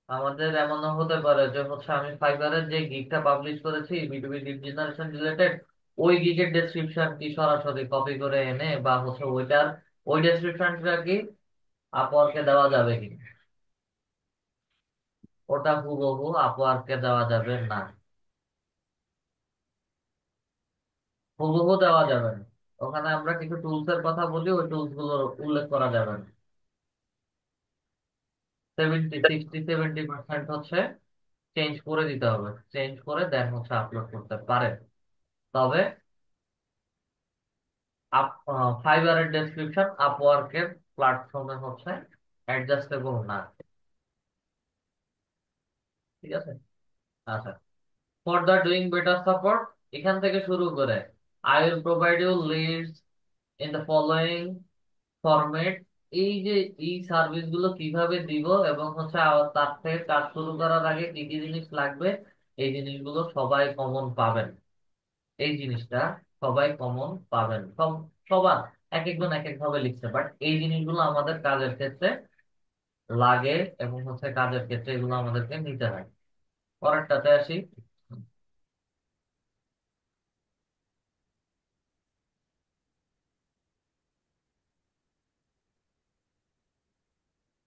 আমাদের এমনও হতে পারে যে আমি ফাইবারের যে গিগটা পাবলিশ করেছি বিটুবি লিড জেনারেশন রিলেটেড, ওই গিগের ডেসক্রিপশন কি সরাসরি কপি করে এনে বা ওইটার ওই ডেসক্রিপশনটা কি আপওয়ার্কে দেওয়া যাবে কি, ওটা হুবহু আপওয়ার্কে দেওয়া যাবে না। হুবহু দেওয়া যাবে না। ওখানে আমরা কিছু টুলস এর কথা বলি, ওই টুলস গুলোর উল্লেখ করা যাবে না। 60-70% চেঞ্জ করে দিতে হবে, চেঞ্জ করে দেন আপলোড করতে পারে। তবে ফাইবারের ডেসক্রিপশন আপওয়ার্কের প্ল্যাটফর্মে অ্যাডজাস্টেবল না। ঠিক আছে। আচ্ছা, for the doing better support এখান থেকে শুরু করে I will provide you leads in the following format. এই যে এই সার্ভিস গুলো কিভাবে দিব এবং আবার তার থেকে কাজ শুরু করার আগে কি কি জিনিস লাগবে, এই জিনিসগুলো সবাই কমন পাবেন। এই জিনিসটা সবাই কমন পাবেন, সবার এক একজন এক এক ভাবে লিখছে, বাট এই জিনিসগুলো আমাদের কাজের ক্ষেত্রে লাগে এবং কাজের ক্ষেত্রে এগুলো আমাদেরকে নিতে হয়। পরেরটাতে আসি।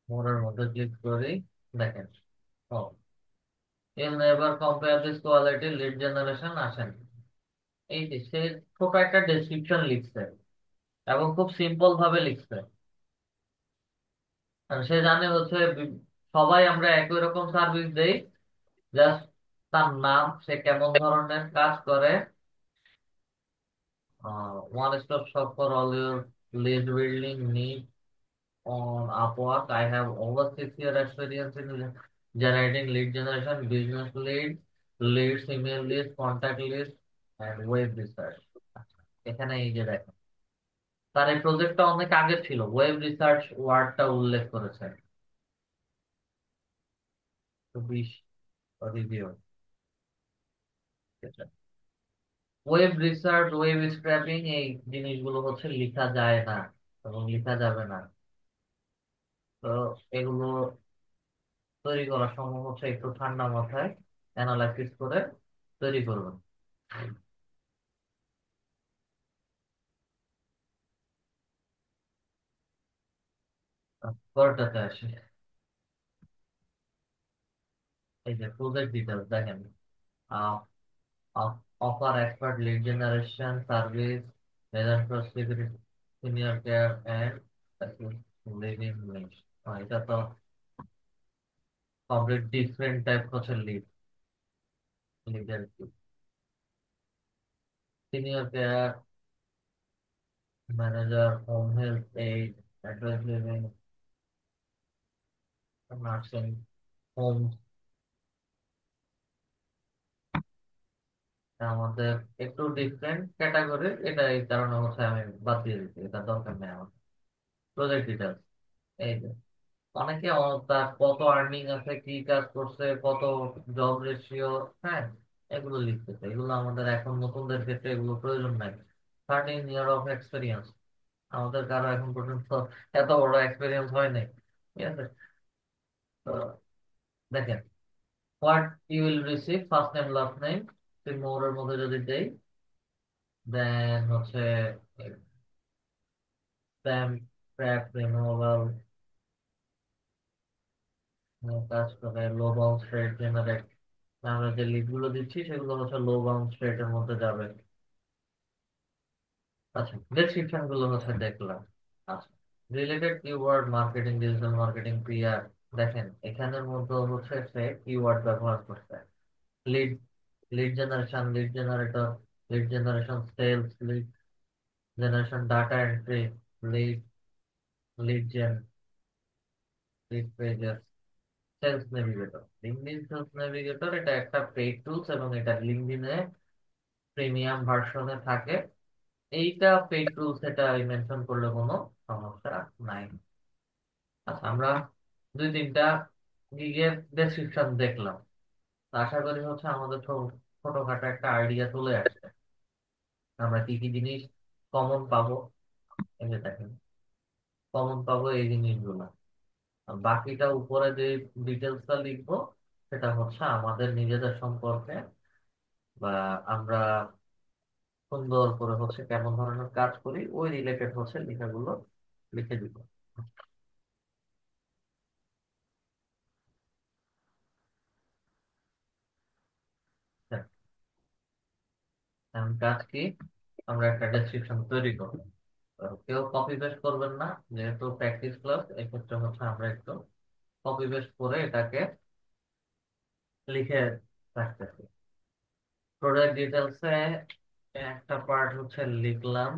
মোড়ের মধ্যে ক্লিক করি, দেখেন ইউল never compare this quality lead generation আসেন। এই যে সে ছোট একটা ডেসক্রিপশন লিখছে এবং খুব সিম্পল ভাবে লিখছে। আর সে জানে সবাই আমরা একই রকম সার্ভিস দেই, জাস্ট তার নাম, সে কেমন ধরনের কাজ করে। One stop shop for all your lead building needs on Upwork. I have over 6 year experience in generating lead generation, business leads, email list, contact list, and web research. এখানে এই যে দেখেন, তার এই প্রজেক্টটা অনেক আগে ছিল, ওয়েব রিসার্চ ওয়ার্ডটা উল্লেখ করেছে। তো 20 review. Web research, web scraping, এই জিনিসগুলো লেখা যায় না এবং লেখা যাবে না। তো এগুলো তৈরি করা সম্ভব একটু ঠান্ডা মাথায় অ্যানালাইসিস করে তৈরি করবেন। পরেরটাতে আসি। এই যে প্রজেক্ট ডিটেলস দেখেন, offer expert lead generation service, senior care and leading lead. এটা তো কমপ্লিট ডিফারেন্ট টাইপ লিড, লিডের senior care manager, home health aid, advice living, nursing home. আমাদের একটু ডিফারেন্ট ক্যাটাগরি, এটা এই কারণে আমি বাদ দিয়ে দিচ্ছি, এটা দরকার নেই আমার। প্রজেক্ট ডিটেলস, এই যে অনেকে তার কত আর্নিং আছে, কি কাজ করছে, কত জব রেশিও, হ্যাঁ, এগুলো লিখতেছে। এগুলো আমাদের এখন নতুনদের ক্ষেত্রে এগুলো প্রয়োজন নাই। 13 ইয়ার অফ এক্সপিরিয়েন্স, আমাদের কারো এখন পর্যন্ত এত বড় এক্সপিরিয়েন্স হয় নাই। ঠিক আছে। তো দেখেন, what you will receive, first name last name, মোরের মধ্যে যদি দেই, দেন স্প্যাম ট্র্যাপ রিমুভাল, কাজ করে লো বাউন্স রেট জেনারেট। আমরা যে লিড গুলো দিচ্ছি সেগুলো লো বাউন্স রেটের মধ্যে যাবে। আচ্ছা, ডেসক্রিপশন গুলো দেখলাম। আচ্ছা, related keyword marketing, digital marketing, PR. দেখেন এখানের মধ্যে হচ্ছে সে কিওয়ার্ড ব্যবহার করছে। Lead lead generation, lead generator, lead generation sales, lead generation data entry, lead lead gen, lead pages, sales navigator. LinkedIn sales navigator এটা একটা পেইড টুলস এবং এটা লিঙ্কডইনে প্রিমিয়াম ভার্সনে থাকে। এইটা পেইড টুলস, এটা মেনশন করলে কোনো সমস্যা নাই। আচ্ছা, আমরা দুই তিনটা গিগের ডেসক্রিপশন দেখলাম। তো আশা করি হচ্ছে আমাদের ছোটখাটো একটা আইডিয়া চলে আসছে আমরা কি কি জিনিস কমন পাবো। এই যে দেখেন, কমন পাবো এই জিনিসগুলো। আর বাকিটা উপরে যে ডিটেলসটা লিখবো সেটা হচ্ছে আমাদের নিজেদের সম্পর্কে, বা আমরা সুন্দর করে হচ্ছে কেমন ধরনের কাজ করি ওই রিলেটেড হচ্ছে লেখাগুলো লিখে দিব। হ্যাঁ, এখন কাজ কি, আমরা একটা ডেসক্রিপশন তৈরি করবো। কেউ কপি পেস্ট করবেন না, যেহেতু প্র্যাকটিস ক্লাস, এক্ষেত্রে হচ্ছে আমরা একটু কপি পেস্ট করে এটাকে লিখে রাখতেছি। প্রোডাক্ট ডিটেলসে একটা পার্ট হচ্ছে লিখলাম,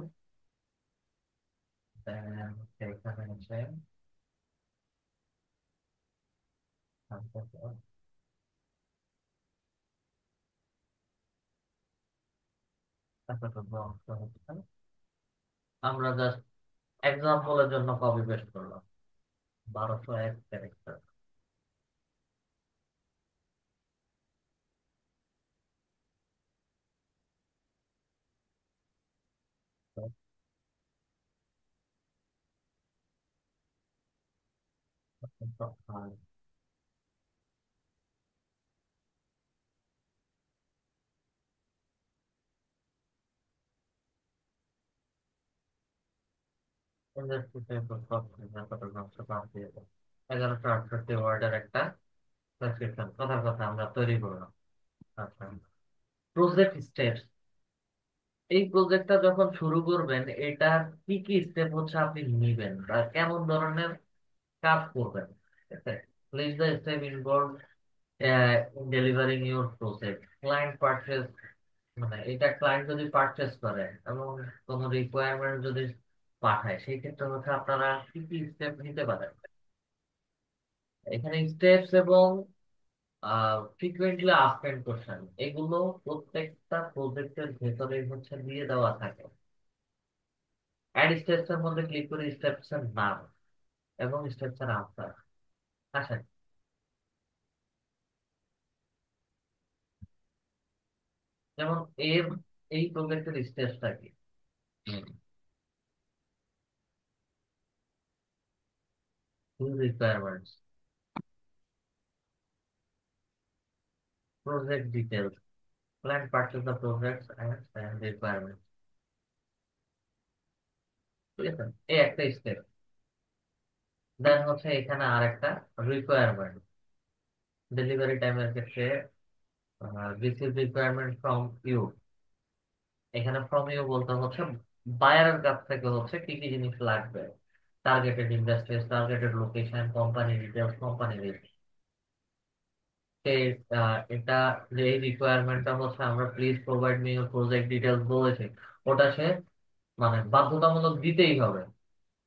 then হচ্ছে এখানে হচ্ছে এতটুকু অংশ হচ্ছে আমরা জাস্ট এক্সাম্পলের জন্য কপি পেস্ট করলাম। 1201 ক্যারেক্টার। ইন্ডাস্ট্রি 1168 ওয়ার্ডের একটা প্রেসক্রিপশন কথার কথা আমরা তৈরি করলাম। আচ্ছা, প্রজেক্ট স্টেপস। এই প্রজেক্টটা যখন শুরু করবেন, এটার কি কি স্টেপ হচ্ছে আপনি নিবেন বা কেমন ধরনের কাজ করবেন, ঠিক আছে? List the step involve delivering your project. Client purchase, মানে এটা ক্লায়েন্ট যদি পারচেজ করে এবং কোনো রিকোয়ারমেন্ট যদি পাঠায়, সেই ক্ষেত্রে হচ্ছে আপনারা কি কি স্টেপ নিতে পারেন। এখানে স্টেপস এবং ফ্রিকুয়েন্টলি আস্কড কোশ্চেন, এগুলো প্রত্যেকটা প্রজেক্টের ভেতরে হচ্ছে দিয়ে দেওয়া থাকে। অ্যাড স্টেপস এর মধ্যে ক্লিক করে স্টেপস এর নাম এবং স্টেপস এর আনসার আসেন। যেমন এর এই প্রজেক্টের স্টেপসটা কি, requirements, project details, plan purchase the projects and requirements. ঠিক আছে, এই একটা স্টেপ। দেন হচ্ছে এখানে আর একটা রিকোয়ারমেন্ট, ডেলিভারি টাইমের ক্ষেত্রে রিসিভ রিকোয়ারমেন্ট ফ্রম ইউ। এখানে ফ্রম ইউ বলতে হচ্ছে বায়ারের কাছ থেকে হচ্ছে কি কি জিনিস লাগবে, targeted industries, targeted location, company details, company risk. এটা যে রিকোয়ারমেন্টটা হচ্ছে আমরা please provide me your project details বলেছি, ওটা সে মানে বাধ্যতামূলক দিতেই হবে।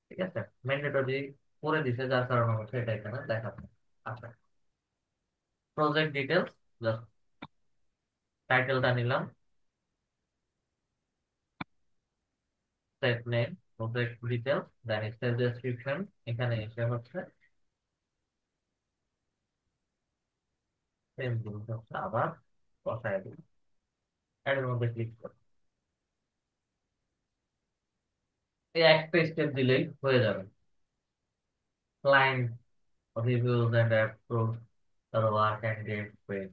ঠিক আছে, ম্যান্ডেটরি করে দিছে, যার কারণে হচ্ছে এটা এখানে দেখাচ্ছে। আচ্ছা, প্রজেক্ট ডিটেলস, জাস্ট টাইটেলটা নিলাম, set name, project details, then step description. এখানে এসে হচ্ছে সেম জিনিস হচ্ছে আবার বসায় দিই, এর মধ্যে ক্লিক করি। এই একটা স্টেপ দিলেই হয়ে যাবে। Client reviews and approve, work candidate page.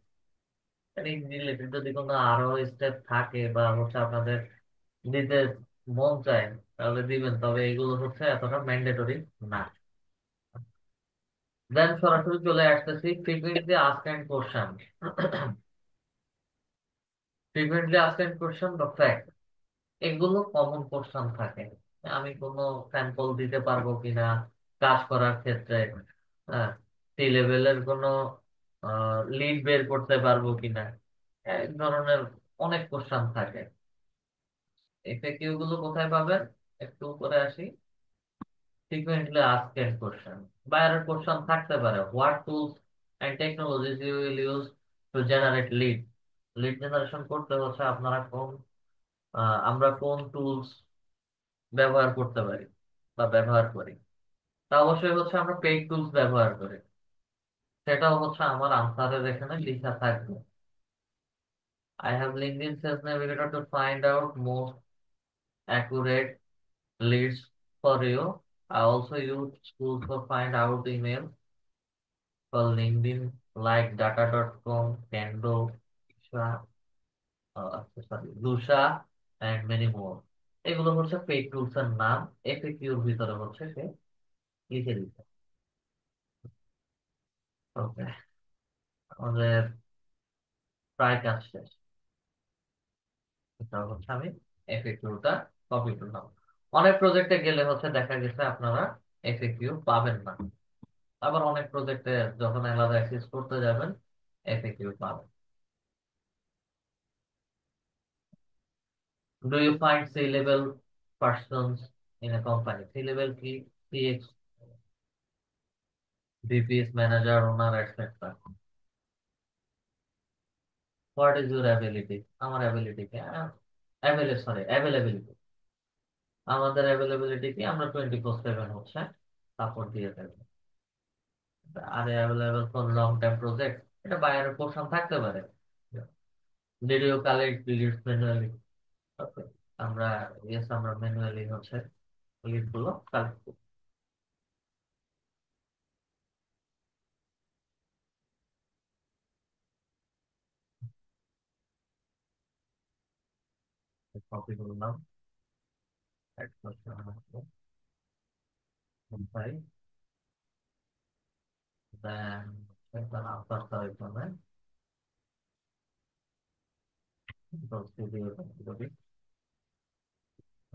এই রিলেটেড যদি কোনো আরো স্টেপ থাকে বা হচ্ছে আপনাদের দিতে মন চায় তাহলে দিবেন, তবে এগুলো হচ্ছে এতটা ম্যান্ডেটরি না। দেন সরাসরি চলে আসতেছি frequently asked question. Frequently asked question বা ফ্যাক্ট, এগুলো কমন কোশ্চেন থাকে। আমি কোনো স্যাম্পল দিতে পারবো কিনা কাজ করার ক্ষেত্রে, হ্যাঁ, সি লেভেলের কোনো লিড বের করতে পারবো কিনা, এক ধরনের অনেক কোশ্চেন থাকে। এফএকিউ গুলো কোথায় পাবেন? একটু উপরে আসি, frequently asked question, বাইরের কোশ্চেন থাকতে পারে, what tools and technologies you will use to generate lead. Lead generation করতে হচ্ছে আপনারা আমরা কোন টুলস ব্যবহার করতে পারি বা ব্যবহার করি। তা অবশ্যই হচ্ছে আমরা পেইড টুলস ব্যবহার করি, সেটাও হচ্ছে আমার আনসারের এখানে লেখা থাকবে। I have LinkedIn Sales Navigator to find out most accurate leads for you. I also use tools to find out email for LinkedIn like data.com, Kendo, Lusha, sorry, Lusha and many more. এগুলো হচ্ছে পেইড টুলস এর নাম, এফএকিউর ভিতরে হচ্ছে সে লিখে দিতে। ওকে, আমাদের প্রায় কাজ শেষ। এটা হচ্ছে আমি এফএকিউটা কপি করলাম। অনেক প্রজেক্টে গেলে হচ্ছে দেখা গেছে আপনারা এফএকিউ পাবেন না, আবার অনেক প্রজেক্টে যখন আলাদা অ্যাক্সেস করতে যাবেন এফএকিউ পাবেন। Do you find C-level persons in a company? C-level কি? CX, VPs, manager, owner, etc. What is your ability? আমার ability কি? Availability. আমাদের availability কি? আমরা 24/7 হচ্ছে সাপোর্ট দিয়ে থাকবো। আর available for long term project, এটা বাইরের পোর্শন থাকতে পারে। Did you collect leads manually? Okay. আমরা আমরা ম্যানুয়ালি হচ্ছে লিড গুলো কালেক্ট কপি করলাম, অ্যাড করলাম কোথায়, দেন একটা নাম করতে হয় এখানে, স্টুডিও কপি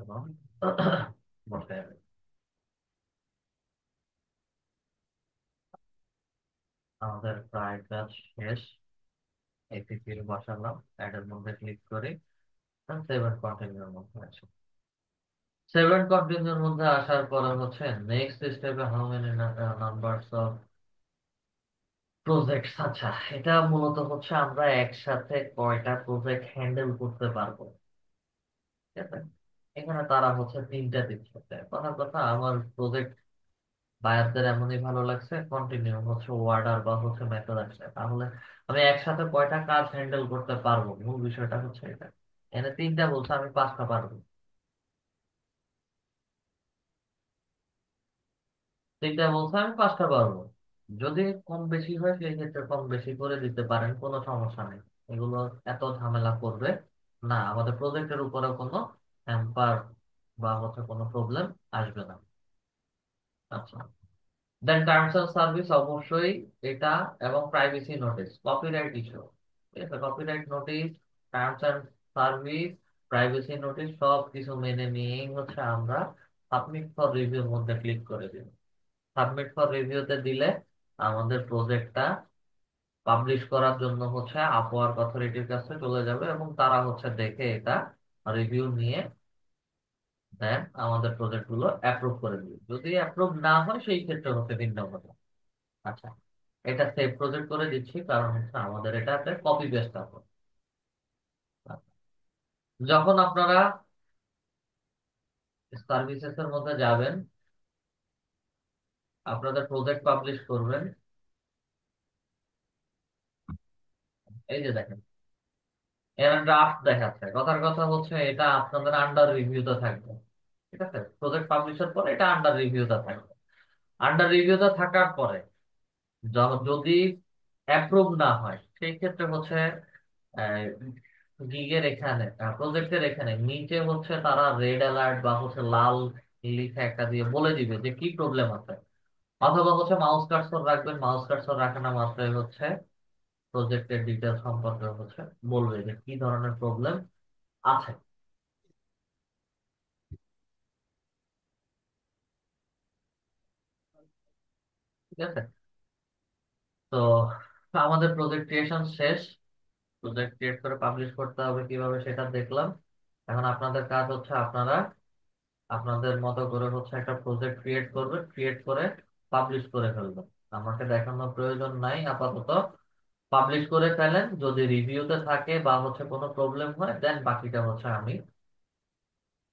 এবং বসাই আমি। আমাদের প্রায় কাজ শেষ। এপিপির বসালাম, অ্যাড এর মধ্যে ক্লিক করি, সেভেন কন্টিনিউর মধ্যে আছে। সেভেন কন্টিনিউর মধ্যে আসার পরে হচ্ছে নেক্সট স্টেপে how many numbers of project. আচ্ছা, এটা মূলত হচ্ছে আমরা একসাথে কয়টা প্রজেক্ট হ্যান্ডেল করতে পারবো, ঠিক আছে। এখানে তারা হচ্ছে তিনটা দিচ্ছে। কথার কথা, আমার প্রজেক্ট বায়ারদের এমনই ভালো লাগছে, কন্টিনিউ হচ্ছে অর্ডার বা হচ্ছে মেথড আসছে, তাহলে আমি একসাথে কয়টা কাজ হ্যান্ডেল করতে পারবো, মূল বিষয়টা হচ্ছে এটা। এখানে তিনটা বলছে, আমি পাঁচটা পারবো। তিনটা বলছে, আমি পাঁচটা পারবো। যদি কম বেশি হয় সেই ক্ষেত্রে কম বেশি করে দিতে পারেন, কোনো সমস্যা নেই। এগুলো এত ঝামেলা করবে না, আমাদের প্রজেক্টের উপরে কোনো হ্যাম্পার বা হচ্ছে কোনো প্রবলেম আসবে না। আচ্ছা, দেন টার্মস অফ সার্ভিস অবশ্যই এটা, এবং প্রাইভেসি নোটিস, কপিরাইট ইস্যু, ঠিক আছে। Copyright notice, terms and service, privacy notice সব কিছু মেনে নিয়েই হচ্ছে আমরা সাবমিট ফর রিভিউর মধ্যে ক্লিক করে দিব। সাবমিট ফর রিভিউতে দিলে আমাদের প্রজেক্টটা পাবলিশ করার জন্য হচ্ছে আপওয়ার্ক অথরিটির কাছে চলে যাবে, এবং তারা হচ্ছে দেখে এটা রিভিউ নিয়ে দেন আমাদের প্রজেক্ট গুলো অ্যাপ্রুভ করে দিবে। যদি অ্যাপ্রুভ না হয় সেই ক্ষেত্রে হচ্ছে ভিন্ন কথা। আচ্ছা, এটা সেভ প্রজেক্ট করে দিচ্ছি, কারণ হচ্ছে আমাদের এটাতে কপি পেস্ট হবে। যখন আপনারা সার্ভিসেস এর মধ্যে যাবেন, আপনাদের প্রজেক্ট পাবলিশ করবেন, এই যে দেখেন এর ড্রাফট দেখাচ্ছে। কথার কথা হচ্ছে এটা আপনাদের আন্ডার রিভিউতে থাকবে, ঠিক আছে। প্রজেক্ট পাবলিশের পরে এটা আন্ডার রিভিউতে থাকবে। আন্ডার রিভিউতে থাকার পরে যদি অ্যাপ্রুভ না হয় সেই ক্ষেত্রে হচ্ছে গিগের এখানে, প্রজেক্টের এখানে নিচে হচ্ছে তারা রেড অ্যালার্ট বা হচ্ছে লাল লিখে একটা দিয়ে বলে দিবে যে কি প্রবলেম আছে। অথবা হচ্ছে মাউস কার্সর রাখবেন, মাউস কার্সর রাখানো মাত্রই হচ্ছে প্রজেক্টের ডিটেল সম্পর্কে হচ্ছে বলবে যে কি ধরনের প্রবলেম আছে। ঠিক আছে। তো আমাদের প্রজেক্ট ক্রিয়েশন শেষ, প্রজেক্ট ক্রিয়েট করে পাবলিশ করতে হবে কিভাবে সেটা দেখলাম। এখন আপনাদের কাজ হচ্ছে আপনারা আপনাদের মতো করে হচ্ছে একটা প্রজেক্ট ক্রিয়েট করবেন, ক্রিয়েট করে পাবলিশ করে ফেলবেন। আমাকে দেখানোর প্রয়োজন নাই আপাতত। পাবলিশ করে ফেলেন, যদি রিভিউতে থাকে বা হচ্ছে কোনো প্রবলেম হয় দেন বাকিটা হচ্ছে আমি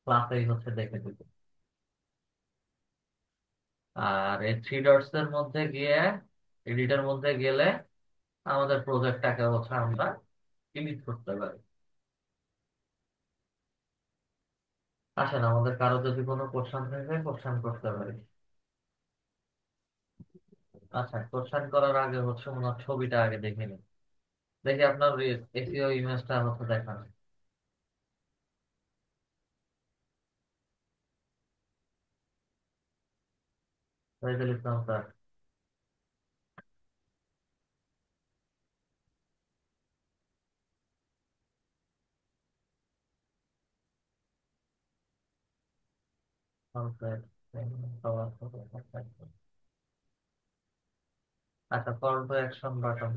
ক্লাসেই হচ্ছে দেখে দিব। আর এই থ্রি ডটস এর মধ্যে গিয়ে এডিটের মধ্যে গেলে আমাদের প্রজেক্টটাকে হচ্ছে আমরা এডিট করতে পারি। আসেন, আমাদের কারো যদি কোনো কোশ্চেন থাকে কোশ্চেন করতে পারি। আচ্ছা, কোশ্চেন করার আগে হচ্ছে ওনার ছবিটা আগে দেখে নিন। দেখি আপনার এসিও ইমেজটা হচ্ছে দেখান। শহীদুল ইসলাম স্যার। আচ্ছা, কল টু অ্যাকশন বাটন।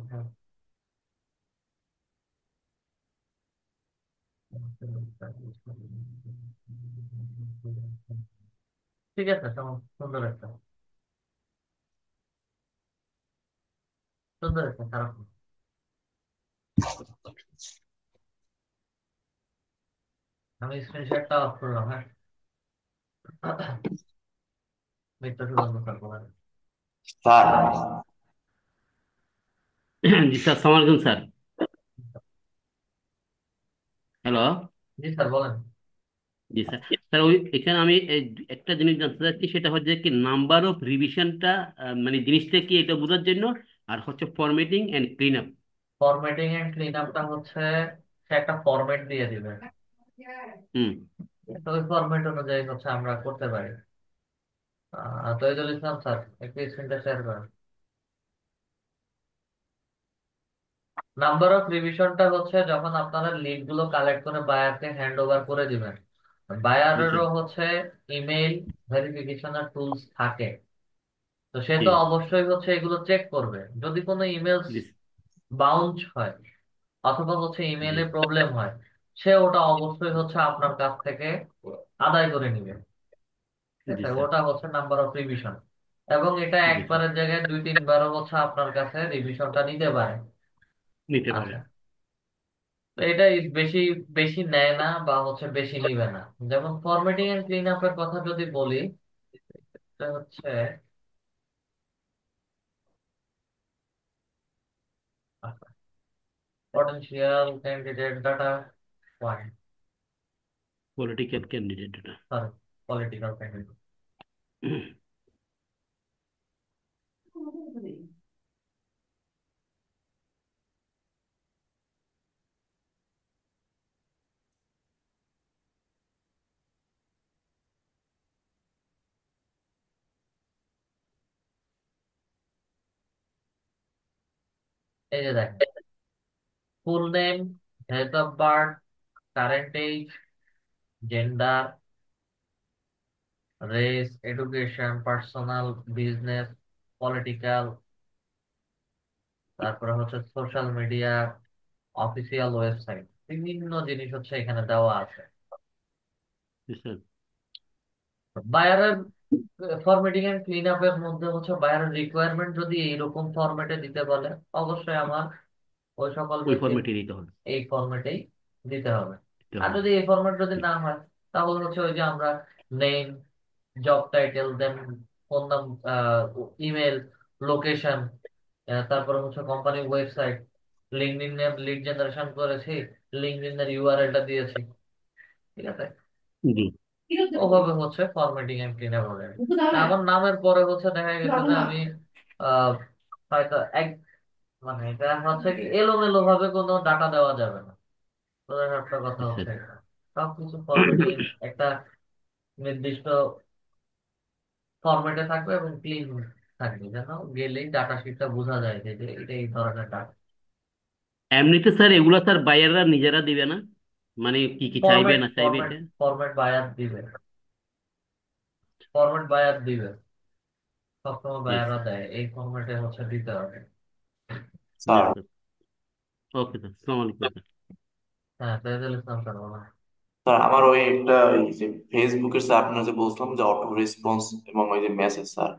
ঠিক আছে, সুন্দর একটা, সুন্দর একটা, খারাপ না। আমি স্ক্রিন শেয়ারটা অফ করলাম, হ্যাঁ। মিত্র সুগন্ধ স্যার বলেন। স্যার, জি স্যার, আসসালামু আলাইকুম স্যার। হ্যালো। জি স্যার বলেন। জি স্যার। স্যার, ওই এখানে আমি একটা জিনিস জানতে চাচ্ছি, সেটা হচ্ছে কি নাম্বার অফ রিভিশনটা, মানে জিনিসটা কি এটা বোঝার জন্য, আর হচ্ছে formatting and clean up. Formatting and clean আপটা হচ্ছে সে একটা ফরম্যাট দিয়ে দিবে, হুম। তো ওই ফরম্যাট অনুযায়ী হচ্ছে আমরা করতে পারি। তৈজুল ইসলাম স্যার, একটু স্ক্রিনটা শেয়ার করেন। নাম্বার অফ রিভিশনটা হচ্ছে যখন আপনারা লিড গুলো কালেক্ট করে বায়ারকে হ্যান্ড ওভার করে দিবেন। জি স্যার। বায়ারেরও হচ্ছে ইমেইল ভেরিফিকেশনের টুলস থাকে, তো সে জি। তো অবশ্যই হচ্ছে এগুলো চেক করবে। যদি কোনো ইমেল জি। বাউন্স হয় অথবা হচ্ছে জি। ইমেইলে প্রবলেম হয়, সে ওটা অবশ্যই হচ্ছে আপনার কাছ থেকে আদায় করে নিবে। ঠিক জি আছে, স্যার। ওটা হচ্ছে নাম্বার অফ রিভিশন। এবং এটা জি স্যার। একবারের জায়গায় দুই তিনবারও হচ্ছে আপনার কাছে রিভিশনটা নিতে পারে। নিতে পারে। আচ্ছা, তো এটা বেশি বেশি নেয় না বা হচ্ছে বেশি নিবে না। যেমন ফরম্যাটিং এন্ড ক্লিন আপের কথা যদি বলি, এটা হচ্ছে potential candidate data point, political candidate এটা। Sorry, political candidate. এই যে দেখেন, full name, date of birth, current age, gender, race, education, personal, business, political, তারপরে হচ্ছে সোশ্যাল মিডিয়া, অফিসিয়াল ওয়েবসাইট, বিভিন্ন জিনিস হচ্ছে এখানে দেওয়া আছে। জি স্যার। বায়ারের ফরম্যাটিং এন্ড ক্লিন আপের মধ্যে হচ্ছে বায়ারের রিকোয়ারমেন্ট যদি এইরকম ফরম্যাটে দিতে বলে, অবশ্যই আমার ওই সকল ওই ব্যক্তির ফরম্যাটে দিতে হবে। এই ফরম্যাটেই দিতে হবে। দিতে আর হবে। যদি এই ফরম্যাট যদি জি। না হয়, তাহলে হচ্ছে ওই যে আমরা নেম, জব টাইটেল, দেন ফোন নাম, ইমেল, লোকেশন, তারপরে হচ্ছে কোম্পানির ওয়েবসাইট, লিঙ্কডইন এর লিড জেনারেশন করেছি, লিঙ্কডইন এর ইউআরএলটা দিয়েছি। ঠিক আছে, জি। ওভাবে হচ্ছে ফরম্যাটিং এন্ড ক্লিন আপ হবে। আমার নামের পরে হচ্ছে দেখা গেছে যে আমি আহ হয়তো এক, মানে এটা হচ্ছে কি এলোমেলো ভাবে কোনো ডাটা দেওয়া যাবে না। প্রধান একটা কথা জি স্যার। হচ্ছে এটা, সবকিছু ফরম্যাটিং একটা নির্দিষ্ট ফরম্যাটে থাকবে এবং ক্লিন থাকবে, যেন গেলেই ডাটা শিটটা বোঝা যায় যে যে এটা এই ধরনের ডাটা। এমনিতে স্যার এগুলা স্যার বাইরেরা নিজেরা দিবে না, মানে কি কি চাইবে ফরম্যাট না চাইবে ফরম্যাট এটা? ফরম্যাট বায়ার দিবে, ফরম্যাট বায়ার দিবে। সবসময় ইয়েস বায়াররা দেয়, এই ফরম্যাটে হচ্ছে দিতে হবে। Sir. Yes sir. Okay sir, আসসালামু আলাইকুম স্যার। হ্যাঁ, তাইজুল ইসলাম স্যার বলা। স্যার আমার ওই একটা এই যে ফেসবুকের স্যার আপনার যে বলছিলাম যে অটো রেসপন্স এবং ওই যে মেসেজ স্যার,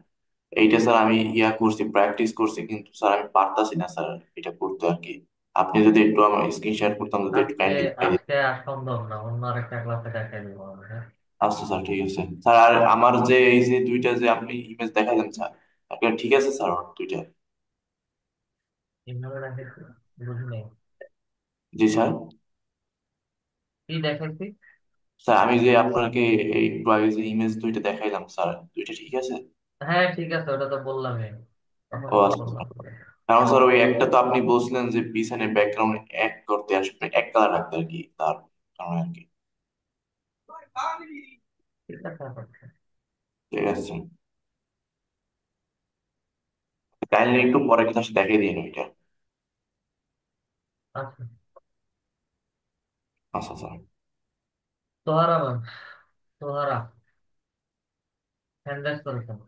এইটা স্যার আমি করছি, প্র্যাকটিস করছি, কিন্তু স্যার আমি পারতাছি না স্যার এটা করতে আর কি। আপনি যদি একটু আমার স্ক্রিন শেয়ার করতাম, যদি একটু আজকে কাইন্ডলি দেখাই দিতেন। আজকে আর সম্ভব না, অন্য আরেকটা ক্লাসে দেখাই দিব আমরা, হ্যাঁ? আচ্ছা স্যার, ঠিক আছে স্যার। আর আমার যে এই যে দুইটা যে আপনি ইমেজ দেখালেন স্যার, একটা ঠিক আছে স্যার আমার দুইটা? কিভাবে দেখাইছি বুঝি নাই। জি স্যার। কি দেখাইছি? স্যার আমি যে আপনাকে এই একটু আগে যে ইমেজ দুইটা দেখাইলাম স্যার, দুইটা ঠিক আছে? হ্যাঁ ঠিক আছে, ওটা তো বললামই, ও তখনই তো আচ্ছা বললাম। স্যার। কারণ স্যার ওই একটা তো আপনি বলছিলেন যে পিছনে ব্যাকগ্রাউন্ড এক করতে আসবে, এক কালার রাখতে আর কি, তার কারণে আর কি। ঠিক আছে এখন। ঠিক আছে স্যার, কাইন্ডলি একটু পরে কিন্তু আসলে দেখিয়ে দিন ওইটা। আচ্ছা, আচ্ছা স্যার। তোহারা ম্যাম, তোহারা হ্যান্ড রাইজ করেছেন।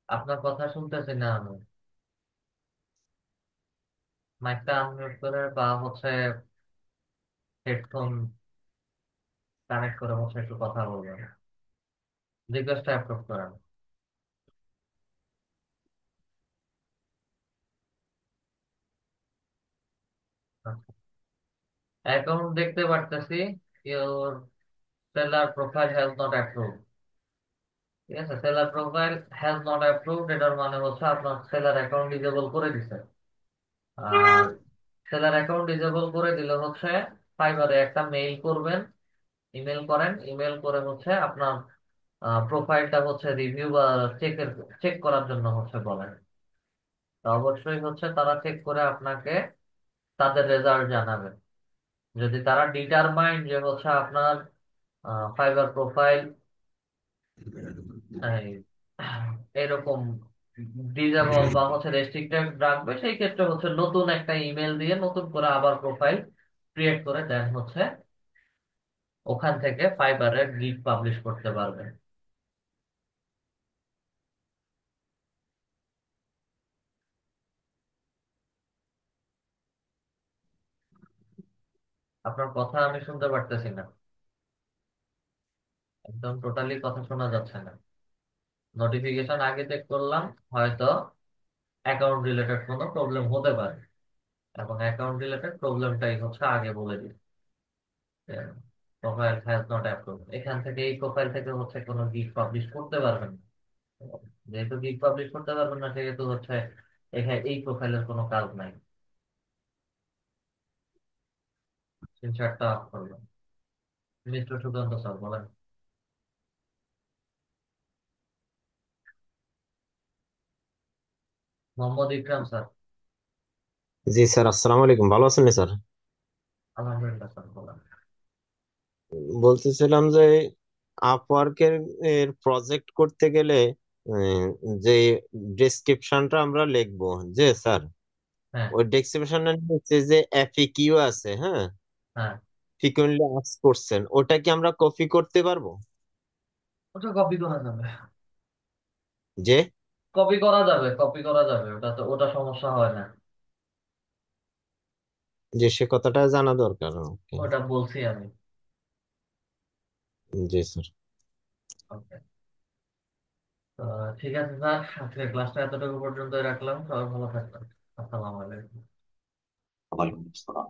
আপনার কথা শুনতেছি না আমি। মাইকটা আনমিউট করে বা হচ্ছে হেডফোন কানেক্ট করে হচ্ছে একটু কথা বলবেন। রিকোয়েস্ট অ্যাপ্রুভ করেন। অ্যাকাউন্ট দেখতে পারতেছি, your seller profile has not approve. ঠিক আছে, seller profile has not approved, এটার মানে হচ্ছে আপনার সেলার অ্যাকাউন্ট ডিসেবল করে দিছে। আর সেলার অ্যাকাউন্ট ডিসেবল করে দিলে হচ্ছে ফাইবারে একটা মেইল করবেন। ইমেল করেন, ইমেল করে হচ্ছে আপনার প্রোফাইলটা হচ্ছে রিভিউ বা চেক করার জন্য হচ্ছে বলেন। তো অবশ্যই হচ্ছে তারা চেক করে আপনাকে তাদের রেজাল্ট জানাবে। যদি তারা ডিটারমাইন্ড যে হচ্ছে আপনার ফাইবার প্রোফাইল এরকম ডিজেবল বা হচ্ছে রেস্ট্রিক্টেড রাখবে, সেই ক্ষেত্রে হচ্ছে নতুন একটা ইমেল দিয়ে নতুন করে আবার প্রোফাইল ক্রিয়েট করে দেন হচ্ছে ওখান থেকে ফাইবারের গিগ পাবলিশ করতে পারবেন। আপনার কথা আমি শুনতে পারতেছি না, একদম টোটালি কথা শোনা যাচ্ছে না। নোটিফিকেশন আগে চেক করলাম, হয়তো অ্যাকাউন্ট রিলেটেড কোনো প্রবলেম হতে পারে, এবং অ্যাকাউন্ট রিলেটেড প্রবলেমটাই হচ্ছে আগে বলে দিই। প্রোফাইল হ্যাজ নট অ্যাপ্রুভ, এখান থেকে এই প্রোফাইল থেকে হচ্ছে কোনো গিগ পাবলিশ করতে পারবেন না। যেহেতু গিগ পাবলিশ করতে পারবেন না, সেহেতু হচ্ছে এখানে এই প্রোফাইলের কোনো কাজ নাই। স্ক্রিনশটটা অফ করলাম। মিস্টার সুকান্ত স্যার বলেন। মোহাম্মদ ইকরাম স্যার। জি স্যার, আসসালামু আলাইকুম। ভালো আছেন নি স্যার? আলহামদুলিল্লাহ স্যার বলেন। বলতেছিলাম যে আপওয়ার্কের এর প্রজেক্ট করতে গেলে উম, যে ডেসক্রিপশনটা আমরা লিখবো, যে স্যার হ্যাঁ। ওই ডেসক্রিপশনের নিচে যে এফএকিউ আছে, হ্যাঁ, হ্যাঁ, ফ্রিকুয়েন্টলি আস্ক করছেন, ওটা কি আমরা কপি করতে পারবো? ওটা কপি করা যাবে। যে কপি করা যাবে, কপি করা যাবে, ওটা তো ওটা সমস্যা হয় না। যে সে কথাটা জানা দরকার। ওকে। ওটা বলছি আমি। জি স্যার। ওকে। তো ঠিক আছে স্যার, আজকে ক্লাসটা এতটুকু পর্যন্তই রাখলাম, সবাই ভালো থাকবেন। আসসালামু আলাইকুম। ওয়ালাইকুম আসসালাম।